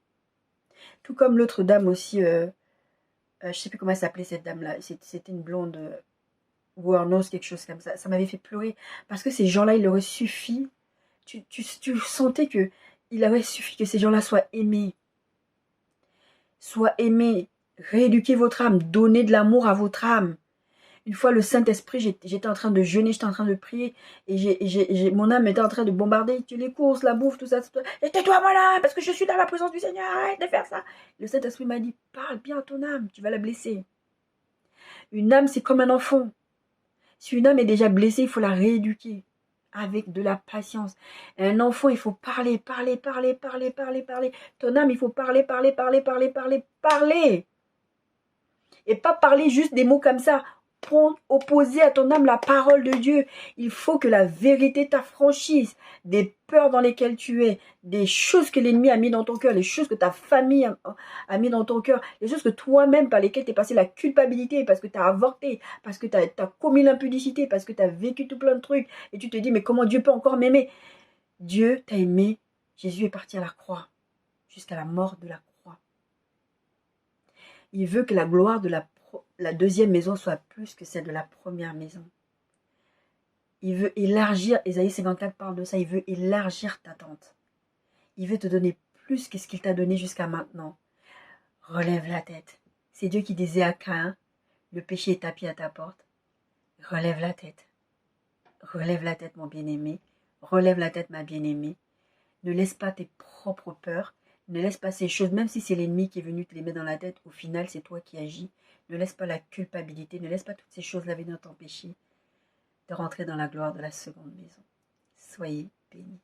Tout comme l'autre dame aussi, je sais plus comment elle s'appelait cette dame-là. C'était une blonde Warnos, quelque chose comme ça. Ça m'avait fait pleurer. Parce que ces gens-là, il aurait suffi. Tu sentais que il aurait suffi que ces gens-là soient aimés. Soient aimés. Rééduquez votre âme. Donnez de l'amour à votre âme. Une fois, le Saint-Esprit, j'étais en train de jeûner, j'étais en train de prier. Et mon âme était en train de bombarder. Les courses, la bouffe, tout ça. Et tais-toi, voilà, parce que je suis dans la présence du Seigneur. Arrête de faire ça. Le Saint-Esprit m'a dit, parle bien à ton âme. Tu vas la blesser. Une âme, c'est comme un enfant. Si une âme est déjà blessée, il faut la rééduquer avec de la patience. Un enfant, il faut parler. Ton âme, il faut parler. Et pas parler juste des mots comme ça. Opposer à ton âme la parole de Dieu. Il faut que la vérité t'affranchisse des peurs dans lesquelles tu es, des choses que l'ennemi a mis dans ton cœur, les choses que ta famille a mis dans ton cœur, les choses que toi-même par lesquelles tu es passé la culpabilité parce que tu as avorté, parce que tu as commis l'impudicité, parce que tu as vécu tout plein de trucs et tu te dis mais comment Dieu peut encore m'aimer? Dieu t'a aimé. Jésus est parti à la croix jusqu'à la mort de la croix. Il veut que la gloire de la deuxième maison soit plus que celle de la première maison. Il veut élargir, Ésaïe 54 parle de ça, il veut élargir ta tente. Il veut te donner plus que ce qu'il t'a donné jusqu'à maintenant. Relève la tête. C'est Dieu qui disait à Caïn, le péché est tapis à ta porte. Relève la tête. Relève la tête, mon bien-aimé. Relève la tête, ma bien-aimée. Ne laisse pas tes propres peurs. Ne laisse pas ces choses, même si c'est l'ennemi qui est venu te les mettre dans la tête, au final, c'est toi qui agis. Ne laisse pas la culpabilité, ne laisse pas toutes ces choses-là venir t'empêcher de rentrer dans la gloire de la seconde maison. Soyez bénis.